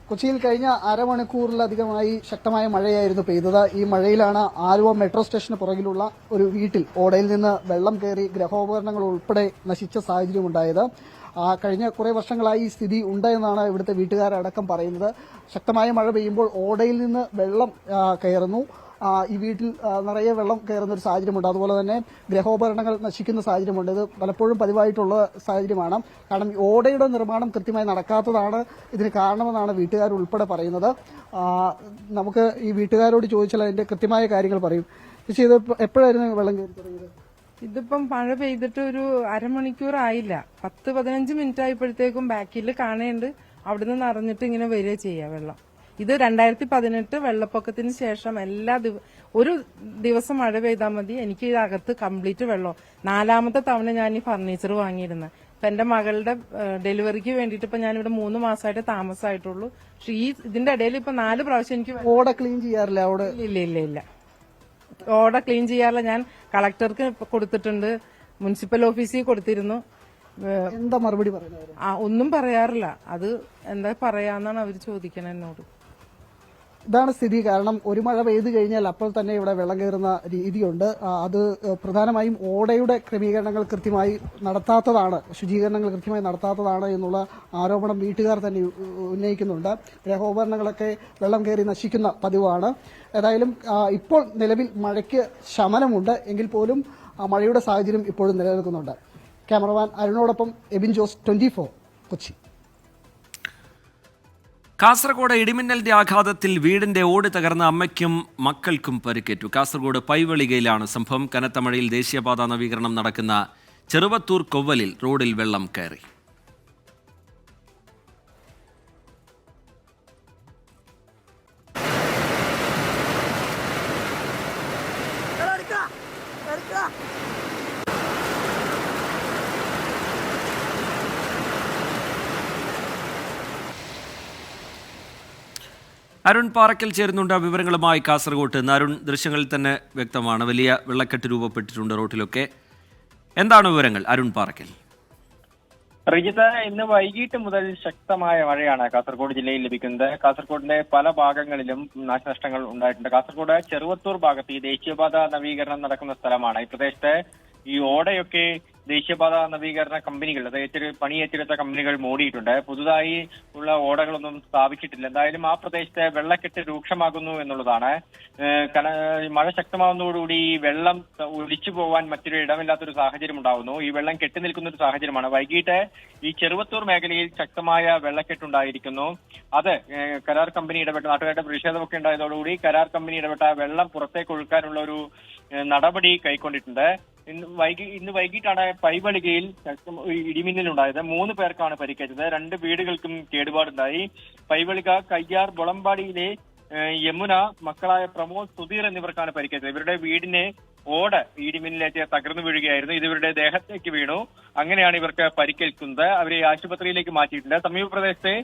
കൊച്ചിയിൽ കഴിഞ്ഞ അരമണിക്കൂറിലധികമായി ശക്തമായ മഴയായിരുന്നു പെയ്തത്. ഈ മഴയിലാണ് ആലുവ മെട്രോ സ്റ്റേഷന് പുറകിലുള്ള ഒരു വീട്ടിൽ ഓടയിൽ നിന്ന് വെള്ളം കയറി ഗൃഹോപകരണങ്ങൾ ഉൾപ്പെടെ നശിച്ച സാഹചര്യമുണ്ടായത്. കഴിഞ്ഞ കുറേ വർഷങ്ങളായി ഈ സ്ഥിതി ഉണ്ടെന്നാണ് ഇവിടുത്തെ വീട്ടുകാരടക്കം പറയുന്നത്. ശക്തമായ മഴ പെയ്യുമ്പോൾ ഓടയിൽ നിന്ന് വെള്ളം കയറുന്നു. ഈ വീട്ടിൽ നിറയെ വെള്ളം കയറുന്ന ഒരു സാഹചര്യമുണ്ട്. അതുപോലെ തന്നെ ഗൃഹോപകരണങ്ങൾ നശിക്കുന്ന സാഹചര്യമുണ്ട്. ഇത് പലപ്പോഴും പതിവായിട്ടുള്ള സാഹചര്യമാണ്. കാരണം ഓടയുടെ നിർമ്മാണം കൃത്യമായി നടക്കാത്തതാണ് ഇതിന് കാരണമെന്നാണ് വീട്ടുകാർ ഉൾപ്പെടെ പറയുന്നത്. നമുക്ക് ഈ വീട്ടുകാരോട് ചോദിച്ചാൽ അതിന്റെ കൃത്യമായ കാര്യങ്ങൾ പറയും. പക്ഷേ ഇത് എപ്പോഴായിരുന്നു വെള്ളം കയറി തുടങ്ങിയത്? ഇതിപ്പം മഴ പെയ്തിട്ട് ഒരു അരമണിക്കൂർ ആയില്ല, 10-15 മിനിറ്റ് ആയപ്പോഴത്തേക്കും ബാക്കിൽ കാണേണ്ട അവിടുന്ന് നിറഞ്ഞിട്ട് ഇങ്ങനെ വരിക ചെയ്യുക വെള്ളം. ഇത് 2018 വെള്ളപ്പൊക്കത്തിന് ശേഷം ഒരു ദിവസം മഴ പെയ്താൽ മതി, എനിക്ക് ഇതിനകത്ത് കംപ്ലീറ്റ് വെള്ളം. 4ാമത്തെ തവണ ഞാൻ ഈ ഫർണിച്ചർ വാങ്ങിയിരുന്നത്. ഇപ്പൊ എന്റെ മകളുടെ ഡെലിവറിക്ക് വേണ്ടിയിട്ട് ഇപ്പൊ ഞാനിവിടെ 3 മാസമായിട്ട് താമസമായിട്ടുള്ളൂ. പക്ഷെ ഇതിന്റെ ഇടയിൽ ഇപ്പൊ 4 പ്രാവശ്യം എനിക്ക് ഓട ക്ലീൻ ചെയ്യാറില്ല. അവിടെ ഇല്ല ഓട ക്ലീൻ ചെയ്യാറില്ല. ഞാൻ കളക്ടർക്ക് കൊടുത്തിട്ടുണ്ട്, മുനിസിപ്പൽ ഓഫീസിൽ കൊടുത്തിരുന്നു. എന്താ മറുപടി പറയുന്നത്? ഒന്നും പറയാറില്ല. അത് എന്താ പറയാന്നാണ് അവർ ചോദിക്കണത് എന്നോട്. ഇതാണ് സ്ഥിതി. കാരണം ഒരു മഴ പെയ്തു കഴിഞ്ഞാൽ അപ്പോൾ തന്നെ ഇവിടെ വെള്ളം കയറുന്ന രീതിയുണ്ട്. അത് പ്രധാനമായും ഓടയുടെ ക്രമീകരണങ്ങൾ കൃത്യമായി നടത്താത്തതാണ്, ശുചീകരണങ്ങൾ കൃത്യമായി നടത്താത്തതാണ് എന്നുള്ള ആരോപണം വീട്ടുകാർ തന്നെ ഉന്നയിക്കുന്നുണ്ട്. ഗൃഹോപകരണങ്ങളൊക്കെ വെള്ളം കയറി നശിക്കുന്ന പതിവാണ്. ഏതായാലും ഇപ്പോൾ നിലവിൽ മഴയ്ക്ക് ശമനമുണ്ട് എങ്കിൽ പോലും മഴയുടെ സാഹചര്യം ഇപ്പോഴും നിലനിൽക്കുന്നുണ്ട്. ക്യാമറമാൻ അരുണോടൊപ്പം എബിൻ ജോസ്, 24 കൊച്ചി. കാസർഗോഡ് ഇടിമിന്നലിന്റെ ആഘാതത്തിൽ വീടിന്റെ ഓട് തകർന്ന അമ്മയ്ക്കും മക്കൾക്കും പരിക്കേറ്റു. കാസർഗോഡ് പൈവളികയിലാണ് സംഭവം. കനത്ത മഴയിൽ ദേശീയപാത നവീകരണം നടക്കുന്ന ചെറുവത്തൂർ കൊവ്വലിൽ റോഡിൽ വെള്ളം കയറി. അരുൺ പാറക്കൽ ചേരുന്നുണ്ട് വിവരങ്ങളുമായി കാസർഗോഡ്. അരുൺ, ദൃശ്യങ്ങളിൽ തന്നെ വ്യക്തമാണ്, വലിയ വെള്ളക്കെട്ട് രൂപപ്പെട്ടിട്ടുണ്ട് റോഡിലൊക്കെ. എന്താണ് വിവരങ്ങൾ അരുൺ പാറക്കൽ? റിജിത്ത്, ഇന്ന് വൈകിട്ട് മുതൽ ശക്തമായ മഴയാണ് കാസർഗോഡ് ജില്ലയിൽ ലഭിക്കുന്നത്. കാസർഗോഡിന്റെ പല ഭാഗങ്ങളിലും നാശനഷ്ടങ്ങൾ ഉണ്ടായിട്ടുണ്ട്. കാസർഗോഡ് ചെറുവത്തൂർ ഭാഗത്ത് ഈ ദേശീയപാത നവീകരണം നടക്കുന്ന സ്ഥലമാണ്. ഈ പ്രദേശത്ത് ഈ ഓടയൊക്കെ ദേശീയപാത നവീകരണ കമ്പനികൾ, അതായത് പണിയേറ്റെടുത്ത കമ്പനികൾ മൂടിയിട്ടുണ്ട്. പുതുതായി ഉള്ള ഓടകളൊന്നും സ്ഥാപിച്ചിട്ടില്ല. എന്തായാലും ആ പ്രദേശത്തെ വെള്ളക്കെട്ട് രൂക്ഷമാകുന്നു എന്നുള്ളതാണ്. മഴ ശക്തമാകുന്നതോടുകൂടി ഈ വെള്ളം ഒലിച്ചു പോകാൻ മറ്റൊരു ഇടമില്ലാത്തൊരു സാഹചര്യം ഉണ്ടാകുന്നു. ഈ വെള്ളം കെട്ടി നിൽക്കുന്ന ഒരു സാഹചര്യമാണ്. വൈകിട്ട് ഈ ചെറുവത്തൂർ മേഖലയിൽ ശക്തമായ വെള്ളക്കെട്ടുണ്ടായിരിക്കുന്നു. അത് കരാർ കമ്പനി ഇടപെട്ട, നാട്ടുകാരുടെ പ്രതിഷേധമൊക്കെ ഉണ്ടായതോടുകൂടി കരാർ കമ്പനി ഇടപെട്ട വെള്ളം പുറത്തേക്ക് ഒഴുക്കാനുള്ള ഒരു നടപടി കൈക്കൊണ്ടിട്ടുണ്ട്. ഇന്ന് വൈകിട്ടാണ് പൈവളികയിൽ ഇടിമിന്നലുണ്ടായത്. 3 പേർക്കാണ് പരിക്കേറ്റത്. 2 വീടുകൾക്കും കേടുപാടുണ്ടായി. പൈവളിക കയ്യാർ ബൊളമ്പാടിയിലെ യമുന, മക്കളായ പ്രമോദ്, സുധീർ എന്നിവർക്കാണ് പരിക്കേറ്റത്. ഇവരുടെ വീടിനെ ഓട് ഇടിമിന്നലേറ്റ് തകർന്നു വീഴുകയായിരുന്നു. ഇത് ഇവരുടെ ദേഹത്തേക്ക് വീണു. അങ്ങനെയാണ് ഇവർക്ക് പരിക്കേൽക്കുന്നത്. അവരെ ആശുപത്രിയിലേക്ക് മാറ്റിയിട്ടുണ്ട്. സമീപ പ്രദേശത്തെ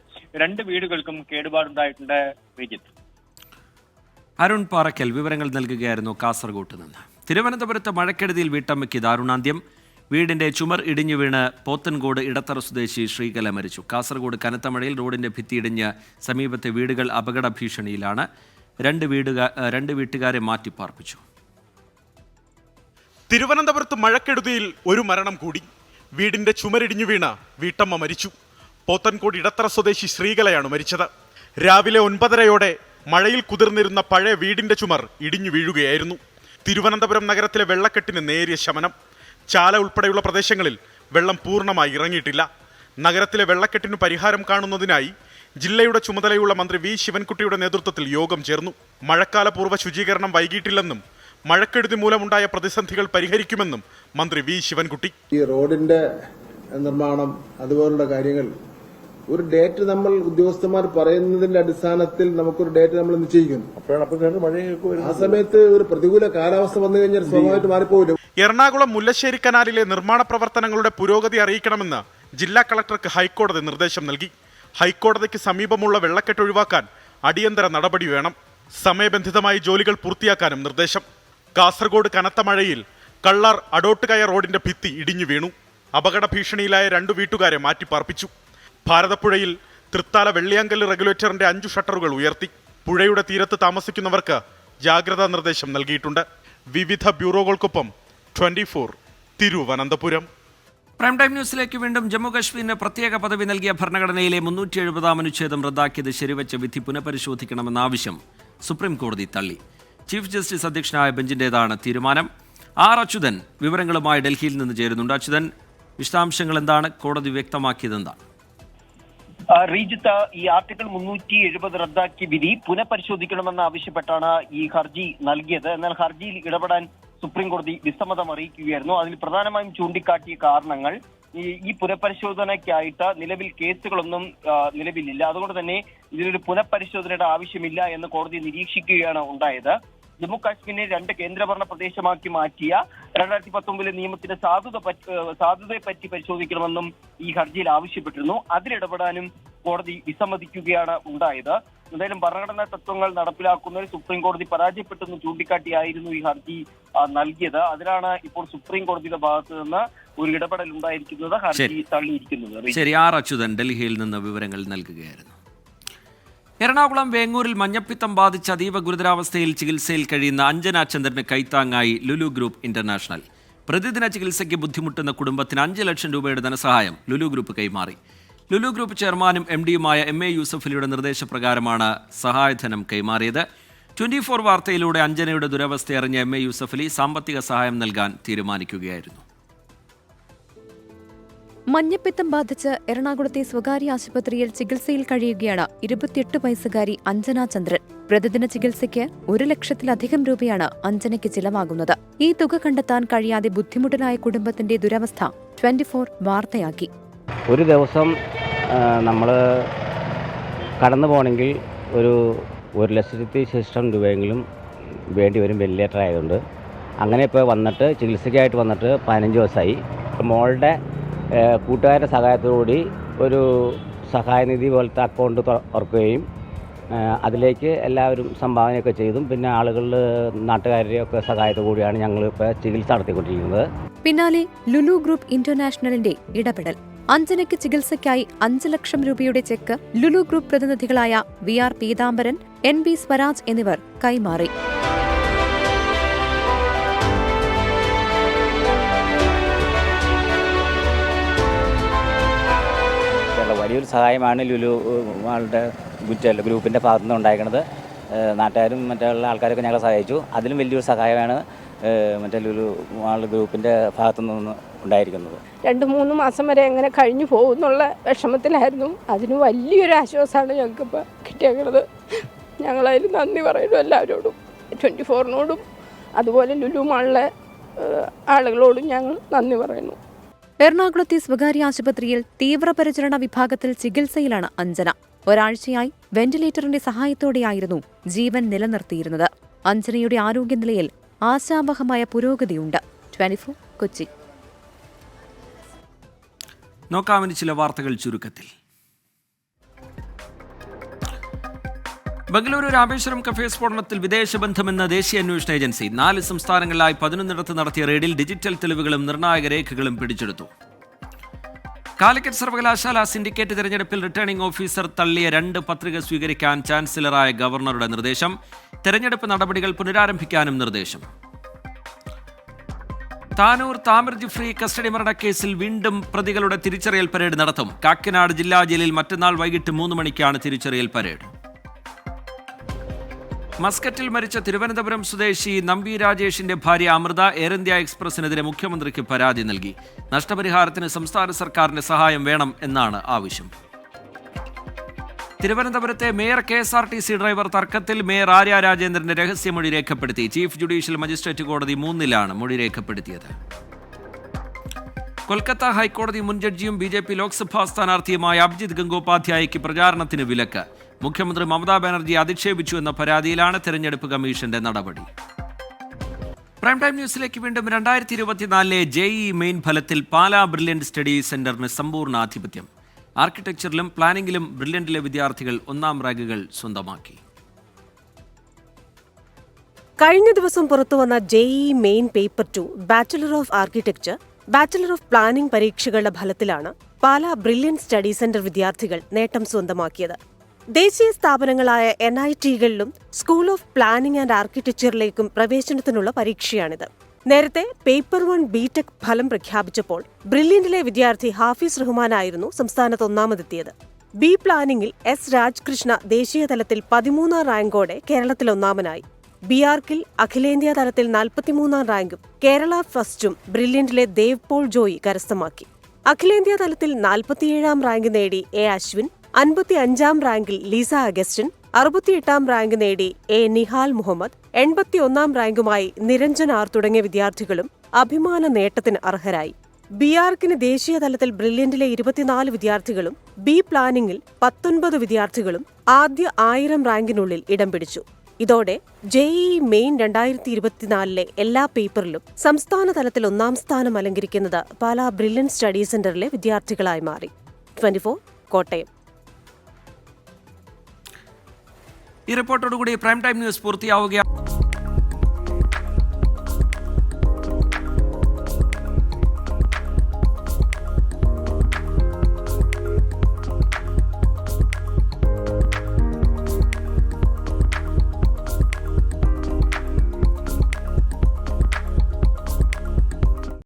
2 വീടുകൾക്കും കേടുപാടുണ്ടായിട്ടുണ്ട്. വിജിത്ത്. അരുൺ പാറക്കൽ വിവരങ്ങൾ നൽകുകയായിരുന്നു കാസർഗോഡ് നിന്ന്. തിരുവനന്തപുരത്ത് മഴക്കെടുതിയിൽ വീട്ടമ്മയ്ക്ക് ദാരുണാന്ത്യം. വീടിന്റെ ചുമർ ഇടിഞ്ഞു വീണ് പോത്തൻകോട് ഇടത്തറ സ്വദേശി ശ്രീകല മരിച്ചു. കാസർഗോഡ് കനത്ത മഴയിൽ റോഡിന്റെ ഭിത്തി ഇടിഞ്ഞ് സമീപത്തെ വീടുകൾ അപകട ഭീഷണിയിലാണ്. 2 വീട്ടുകാരെ മാറ്റിപ്പാർപ്പിച്ചു. തിരുവനന്തപുരത്ത് മഴക്കെടുതിയിൽ ഒരു മരണം കൂടി. വീടിന്റെ ചുമരിടിഞ്ഞു വീണ വീട്ടമ്മ മരിച്ചു. പോത്തൻകോട് ഇടത്തറ സ്വദേശി ശ്രീകലയാണ് മരിച്ചത്. രാവിലെ 9:30 മഴയിൽ കുതിർന്നിരുന്ന പഴയ വീടിന്റെ ചുമർ ഇടിഞ്ഞു വീഴുകയായിരുന്നു. തിരുവനന്തപുരം നഗരത്തിലെ വെള്ളക്കെട്ടിന് നേരിയ ശമനം. ചാല ഉൾപ്പെടെയുള്ള പ്രദേശങ്ങളിൽ വെള്ളം പൂർണ്ണമായി ഇറങ്ങിയിട്ടില്ല. നഗരത്തിലെ വെള്ളക്കെട്ടിന് പരിഹാരം കാണുന്നതിനായി ജില്ലയുടെ ചുമതലയുള്ള മന്ത്രി വി ശിവൻകുട്ടിയുടെ നേതൃത്വത്തിൽ യോഗം ചേർന്നു. മഴക്കാലപൂർവ്വ ശുചീകരണം വൈകിട്ടില്ലെന്നും മഴക്കെടുതി മൂലമുണ്ടായ പ്രതിസന്ധികൾ പരിഹരിക്കുമെന്നും മന്ത്രി വി ശിവൻകുട്ടി. ഈ റോഡിന്റെ നിർമ്മാണം അതുപോലുള്ള കാര്യങ്ങൾ ഒരു ഡേറ്റ് നമ്മൾ ഉദ്യോഗസ്ഥന്മാർ പറയുന്നതിന്റെ അടിസ്ഥാനത്തിൽ നമുക്കൊരു ഡേറ്റ് നമ്മൾ നിശ്ചയിക്കുന്നു. ആ സമയത്ത് ഒരു പ്രതികൂല കാലാവസ്ഥ വന്നു കഴിഞ്ഞാൽ സ്വാഭാവികമായിട്ട് മാറിപ്പോകില്ല. എറണാകുളം മുല്ലശ്ശേരി കനാലിലെ നിർമ്മാണ പ്രവർത്തനങ്ങളുടെ പുരോഗതി അറിയിക്കണമെന്ന് ജില്ലാ കളക്ടർക്ക് ഹൈക്കോടതി നിർദ്ദേശം നൽകി. ഹൈക്കോടതിക്ക് സമീപമുള്ള വെള്ളക്കെട്ട് ഒഴിവാക്കാൻ അടിയന്തര നടപടി വേണം. സമയബന്ധിതമായി ജോലികൾ പൂർത്തിയാക്കാനും നിർദ്ദേശം. കാസർഗോഡ് കനത്ത മഴയിൽ കള്ളാർ അടോട്ടുകയ റോഡിന്റെ ഭിത്തി ഇടിഞ്ഞു വീണു. അപകട ഭീഷണിയിലായ 2 വീട്ടുകാരെ മാറ്റിപ്പാർപ്പിച്ചു. ഭാരതപ്പുഴയിൽ തൃത്താല വെള്ളിയാങ്കല്ല് റെഗുലേറ്ററിന്റെ 5 ഷട്ടറുകൾ ഉയർത്തി. പുഴയുടെ തീരത്ത് താമസിക്കുന്നവർക്ക് ജാഗ്രതാ നിർദ്ദേശം നൽകിയിട്ടുണ്ട്. വിവിധ ബ്യൂറോകൾക്കൊപ്പം 24 തിരുവനന്തപുരം. പ്രൈം ടൈം ന്യൂസിലേക്ക് വീണ്ടും. ജമ്മു കശ്മീരിന് പ്രത്യേക പദവി നൽകിയ ഭരണഘടനയിലെ 370 അനുച്ഛേദം റദ്ദാക്കിയത് ശരിവെച്ച വിധി പുനഃപരിശോധിക്കണമെന്ന ആവശ്യം സുപ്രീം കോടതി തള്ളി. ചീഫ് ജസ്റ്റിസ് അധ്യക്ഷനായ ബെഞ്ചിന്റേതാണ് തീരുമാനം. ആർ അച്യുതൻ വിവരങ്ങളുമായി ഡൽഹിയിൽ നിന്ന് ചേരുന്നുണ്ട്. അച്യുതൻ, വിശദാംശങ്ങൾ എന്താണ്? കോടതി വ്യക്തമാക്കിയത് എന്താണ്? റീജിത്ത്, ഈ ആർട്ടിക്കിൾ 370 റദ്ദാക്കിയ വിധി പുനഃപരിശോധിക്കണമെന്ന് ആവശ്യപ്പെട്ടാണ് ഈ ഹർജി നൽകിയത്. എന്നാൽ ഹർജിയിൽ ഇടപെടാൻ സുപ്രീം കോടതി വിസമ്മതം അറിയിക്കുകയായിരുന്നു. അതിൽ പ്രധാനമായും ചൂണ്ടിക്കാട്ടിയ കാരണങ്ങൾ ഈ പുനഃപരിശോധനയ്ക്കായിട്ട് നിലവിൽ കേസുകളൊന്നും നിലവിലില്ല. അതുകൊണ്ട് തന്നെ ഇതിലൊരു പുനഃപരിശോധനയുടെ ആവശ്യമില്ല എന്ന് കോടതി നിരീക്ഷിക്കുകയാണ് ഉണ്ടായത്. ജമ്മു കാശ്മീരിനെ 2 കേന്ദ്രഭരണ പ്രദേശമാക്കി മാറ്റിയ 2019 നിയമത്തിന്റെ സാധുതയെപ്പറ്റി പരിശോധിക്കണമെന്നും ഈ ഹർജിയിൽ ആവശ്യപ്പെട്ടിരുന്നു. അതിലിടപെടാനും കോടതി വിസമ്മതിക്കുകയാണ് ഉണ്ടായത്. എന്തായാലും ഭരണഘടനാ തത്വങ്ങൾ നടപ്പിലാക്കുന്നതിൽ സുപ്രീം കോടതി പരാജയപ്പെട്ടെന്ന് ചൂണ്ടിക്കാട്ടിയായിരുന്നു ഈ ഹർജി നൽകിയത്. അതിലാണ് ഇപ്പോൾ സുപ്രീം കോടതിയുടെ ഭാഗത്ത് നിന്ന് ഒരു ഇടപെടൽ ഉണ്ടായിരിക്കുന്നത്, ഹർജി തള്ളിയിരിക്കുന്നത്. ശരി, ആർ അച്യുതൻ ഡൽഹിയിൽ നിന്ന് വിവരങ്ങൾ നൽകുകയായിരുന്നു. എറണാകുളം വേങ്ങൂരിൽ മഞ്ഞപ്പിത്തം ബാധിച്ച് അതീവ ഗുരുതരാവസ്ഥയിൽ ചികിത്സയിൽ കഴിയുന്ന അഞ്ജന ചന്ദ്രന് കൈത്താങ്ങായി ലുലു ഗ്രൂപ്പ് ഇന്റർനാഷണൽ. പ്രതിദിന ചികിത്സയ്ക്ക് ബുദ്ധിമുട്ടുന്ന കുടുംബത്തിന് 5 ലക്ഷം രൂപയുടെ ധനസഹായം ലുലു ഗ്രൂപ്പ് കൈമാറി. ലുലു ഗ്രൂപ്പ് ചെയർമാനും MD-യുമായ MA യൂസഫലിയുടെ നിർദ്ദേശപ്രകാരമാണ് സഹായധനം കൈമാറിയത്. 24 വാർത്തയിലൂടെ അഞ്ജനയുടെ ദുരവസ്ഥ അറിഞ്ഞ MA യൂസഫലി സാമ്പത്തിക സഹായം നൽകാൻ തീരുമാനിക്കുകയായിരുന്നു. മഞ്ഞപ്പിത്തം ബാധിച്ച് എറണാകുളത്തെ സ്വകാര്യ ആശുപത്രിയിൽ ചികിത്സയിൽ കഴിയുകയാണ് 28 വയസ്സുകാരി അഞ്ജന ചന്ദ്രൻ. പ്രതിദിന ചികിത്സയ്ക്ക് 1 ലക്ഷത്തിലധികം രൂപയാണ് അഞ്ജനയ്ക്ക് ചിലവാകുന്നത്. ഈ തുക കണ്ടെത്താൻ കഴിയാതെ ബുദ്ധിമുട്ടിലായ കുടുംബത്തിന്റെ ദുരവസ്ഥ 24 വാർത്തയാക്കി. ഒരു ദിവസം നമ്മൾ കടന്നു പോകണമെങ്കിൽ ഒരു 1,00,000 രൂപയെങ്കിലും വേണ്ടി വരും വെന്റിലേറ്റർ ആയതുകൊണ്ട്. അങ്ങനെ ഇപ്പോൾ വന്നിട്ട് ചികിത്സയ്ക്കായിട്ട് വന്നിട്ട് 15 ദിവസമായി. മോളുടെ കൂട്ടുകാരുടെ സഹായത്തോടുകൂടി ഒരു സഹായനിധി പോലത്തെ അക്കൗണ്ട് തുറക്കുകയും അതിലേക്ക് എല്ലാവരും സംഭാവനയൊക്കെ ചെയ്തും പിന്നെ ആളുകളിൽ നാട്ടുകാരുടെയൊക്കെ സഹായത്തോടുകൂടിയാണ് ഞങ്ങൾ ഇപ്പോൾ ചികിത്സ നടത്തിക്കൊണ്ടിരിക്കുന്നത്. പിന്നാലെ ലുലു ഗ്രൂപ്പ് ഇന്റർനാഷണലിന്റെ ഇടപെടൽ. അഞ്ജനയ്ക്ക് ചികിത്സയ്ക്കായി 5 ലക്ഷം രൂപയുടെ ചെക്ക് ലുലു ഗ്രൂപ്പ് പ്രതിനിധികളായ VR പീതാംബരൻ, NB സ്വരാജ് എന്നിവർ കൈമാറി. വലിയൊരു സഹായമാണ് ലുലു ഗ്രൂപ്പിൻ്റെ ഭാഗത്തു നിന്ന് ഉണ്ടായിരിക്കുന്നത്. നാട്ടുകാരും മറ്റുള്ള ആൾക്കാരൊക്കെ ഞങ്ങളെ സഹായിച്ചു. അതിലും വലിയൊരു സഹായമാണ് മറ്റേ ലുലു ഗ്രൂപ്പിൻ്റെ ഭാഗത്തു നിന്ന് ഉണ്ടായിരിക്കുന്നത്. 2-3 മാസം വരെ എങ്ങനെ കഴിഞ്ഞു പോകുന്നുള്ള വിഷമത്തിലായിരുന്നു. അതിന് വലിയൊരു ആശ്വാസമാണ് ഞങ്ങൾക്കിപ്പോൾ കിട്ടിയേക്കുന്നത്. ഞങ്ങളതിൽ നന്ദി പറയുന്നു എല്ലാവരോടും, 24നോടും അതുപോലെ ലുലു മാളിലെ ആളുകളോടും ഞങ്ങൾ നന്ദി പറയുന്നു. എറണാകുളത്തെ സ്വകാര്യ ആശുപത്രിയിൽ തീവ്രപരിചരണ വിഭാഗത്തിൽ ചികിത്സയിലാണ് അഞ്ജന. ഒരാഴ്ചയായി വെന്റിലേറ്ററിന്റെ സഹായത്തോടെയായിരുന്നു ജീവൻ നിലനിർത്തിയിരുന്നത്. അഞ്ജനയുടെ ആരോഗ്യനിലയിൽ ആശാവഹമായ പുരോഗതിയുണ്ട്. 24 കൊച്ചി. നോക്കാമിനി ചില വാർത്തകൾ ചുരുക്കത്തിൽ. ബംഗളൂരു രാമേശ്വരം കഫേ സ്ഫോടനത്തിൽ വിദേശബന്ധമെന്ന ദേശീയ അന്വേഷണ ഏജൻസി 4 സംസ്ഥാനങ്ങളിലായി 11 നടത്തിയ റെയ്ഡിൽ ഡിജിറ്റൽ തെളിവുകളും നിർണായക രേഖകളും പിടിച്ചെടുത്തു. കാലിക്കറ്റ് സർവകലാശാല സിൻഡിക്കേറ്റ് തെരഞ്ഞെടുപ്പിൽ റിട്ടേണിംഗ് ഓഫീസർ തള്ളിയ 2 പത്രിക സ്വീകരിക്കാൻ ചാൻസലറായ ഗവർണറുടെ നിർദ്ദേശം. തെരഞ്ഞെടുപ്പ് നടപടികൾ പുനരാരംഭിക്കാനും നിർദ്ദേശം. താനൂർ താമിർ ജിഫ്രി കസ്റ്റഡി മരണക്കേസിൽ വീണ്ടും പ്രതികളുടെ തിരിച്ചറിയൽ പരേഡ് നടത്തും. കാക്കനാട് ജില്ലാ ജയിലിൽ മറ്റന്നാൾ വൈകിട്ട് 3 മണിക്കാണ് തിരിച്ചറിയൽ പരേഡ്. മസ്കറ്റിൽ മരിച്ച തിരുവനന്തപുരം സ്വദേശി നമ്പി രാജേഷിന്റെ ഭാര്യ അമൃത എയർ ഇന്ത്യ എക്സ്പ്രസിനെതിരെ മുഖ്യമന്ത്രിക്ക് പരാതി നൽകി. നഷ്ടപരിഹാരത്തിന് സംസ്ഥാന സർക്കാരിന്റെ സഹായം വേണം എന്നാണ് ആവശ്യം. തിരുവനന്തപുരത്തെ മേയർ KSRTC ഡ്രൈവർ തർക്കത്തിൽ മേയർ ആര്യ രാജേന്ദ്രന്റെ രഹസ്യമൊഴി രേഖപ്പെടുത്തി. ചീഫ് ജുഡീഷ്യൽ മജിസ്ട്രേറ്റ് കോടതി 3-ലാണ് മൊഴി രേഖപ്പെടുത്തിയത്. കൊൽക്കത്ത ഹൈക്കോടതി മുൻ ജഡ്ജിയും BJP ലോക്സഭാ സ്ഥാനാർത്ഥിയുമായ അഭിജിത് ഗംഗോപാധ്യായയ്ക്ക് പ്രചാരണത്തിന് വിലക്ക്. മുഖ്യമന്ത്രി മമതാ ബാനർജിയെ അധിക്ഷേപിച്ചു എന്ന പരാതിയിലാണ് തെരഞ്ഞെടുപ്പ് കമ്മീഷന്റെ നടപടി. പ്രൈം ടൈം ന്യൂസിലേക്ക് വീണ്ടും. 2024 JEE മെയിൻ ഫലത്തിൽ പാലാ ബ്രില്യന്റ് സ്റ്റഡി സെന്ററിന് സമ്പൂർണ്ണ ആധിപത്യം. ആർക്കിടെക്ചറിലും പ്ലാനിംഗിലും ബ്രില്യന്റിലെ വിദ്യാർത്ഥികൾ 1ാം റാങ്കുകൾ സ്വന്തമാക്കി. കഴിഞ്ഞ ദിവസം പുറത്തുവന്ന JEE main paper 2 bachelor of architecture, bachelor of planning പരീക്ഷകളുടെ ഫലത്തിലാണ് പാലാ ബ്രില്യന്റ് സ്റ്റഡി സെന്റർ വിദ്യാർത്ഥികൾ നേട്ടം സ്വന്തമാക്കിയത്. ദേശീയ സ്ഥാപനങ്ങളായ NIT-കളിലും സ്കൂൾ ഓഫ് പ്ലാനിംഗ് ആൻഡ് ആർക്കിടെക്ചറിലേക്കും പ്രവേശനത്തിനുള്ള പരീക്ഷയാണിത്. നേരത്തെ പേപ്പർ 1 BTech ഫലം പ്രഖ്യാപിച്ചപ്പോൾ ബ്രില്യന്റിലെ വിദ്യാർത്ഥി ഹാഫിസ് റഹ്മാനായിരുന്നു സംസ്ഥാനത്ത് 1ാമതെത്തിയത്. B പ്ലാനിംഗിൽ S രാജ്കൃഷ്ണ ദേശീയതലത്തിൽ 13ാം റാങ്കോടെ കേരളത്തിൽ 1ാമനായി. ബിആർക്കിൽ അഖിലേന്ത്യാ തലത്തിൽ 43-ാം റാങ്കും കേരള ഫസ്റ്റും ബ്രില്യന്റിലെ ദേവ് പോൾ ജോയി കരസ്ഥമാക്കി. അഖിലേന്ത്യാ തലത്തിൽ 47-ാം റാങ്ക് നേടി എ അശ്വിൻ, 55-ാം റാങ്കിൽ ലീസ അഗസ്റ്റിൻ, 68-ാം റാങ്ക് നേടി എ നിഹാൽ മുഹമ്മദ്, 81-ാം റാങ്കുമായി നിരഞ്ജൻ ആർ തുടങ്ങിയ വിദ്യാർത്ഥികളും അഭിമാന നേട്ടത്തിന് അർഹരായി. ബിആർക്കിന് ദേശീയ തലത്തിൽ ബ്രില്യന്റിലെ 24 വിദ്യാർത്ഥികളും ബി പ്ലാനിംഗിൽ 19 വിദ്യാർത്ഥികളും ആദ്യ 1000 റാങ്കിനുള്ളിൽ ഇടം പിടിച്ചു. ഇതോടെ ജെഇഇ മെയിൻ 2024 എല്ലാ പേപ്പറിലും സംസ്ഥാന തലത്തിൽ 1-ാം സ്ഥാനം അലങ്കരിക്കുന്നത് പാലാ ബ്രില്യൻ സ്റ്റഡി സെന്ററിലെ വിദ്യാർത്ഥികളായി മാറി. 24 കോട്ടയം. ഈ റിപ്പോർട്ടോടുകൂടി പ്രൈം ടൈം ന്യൂസ് പൂർത്തിയാവുകയാണ്.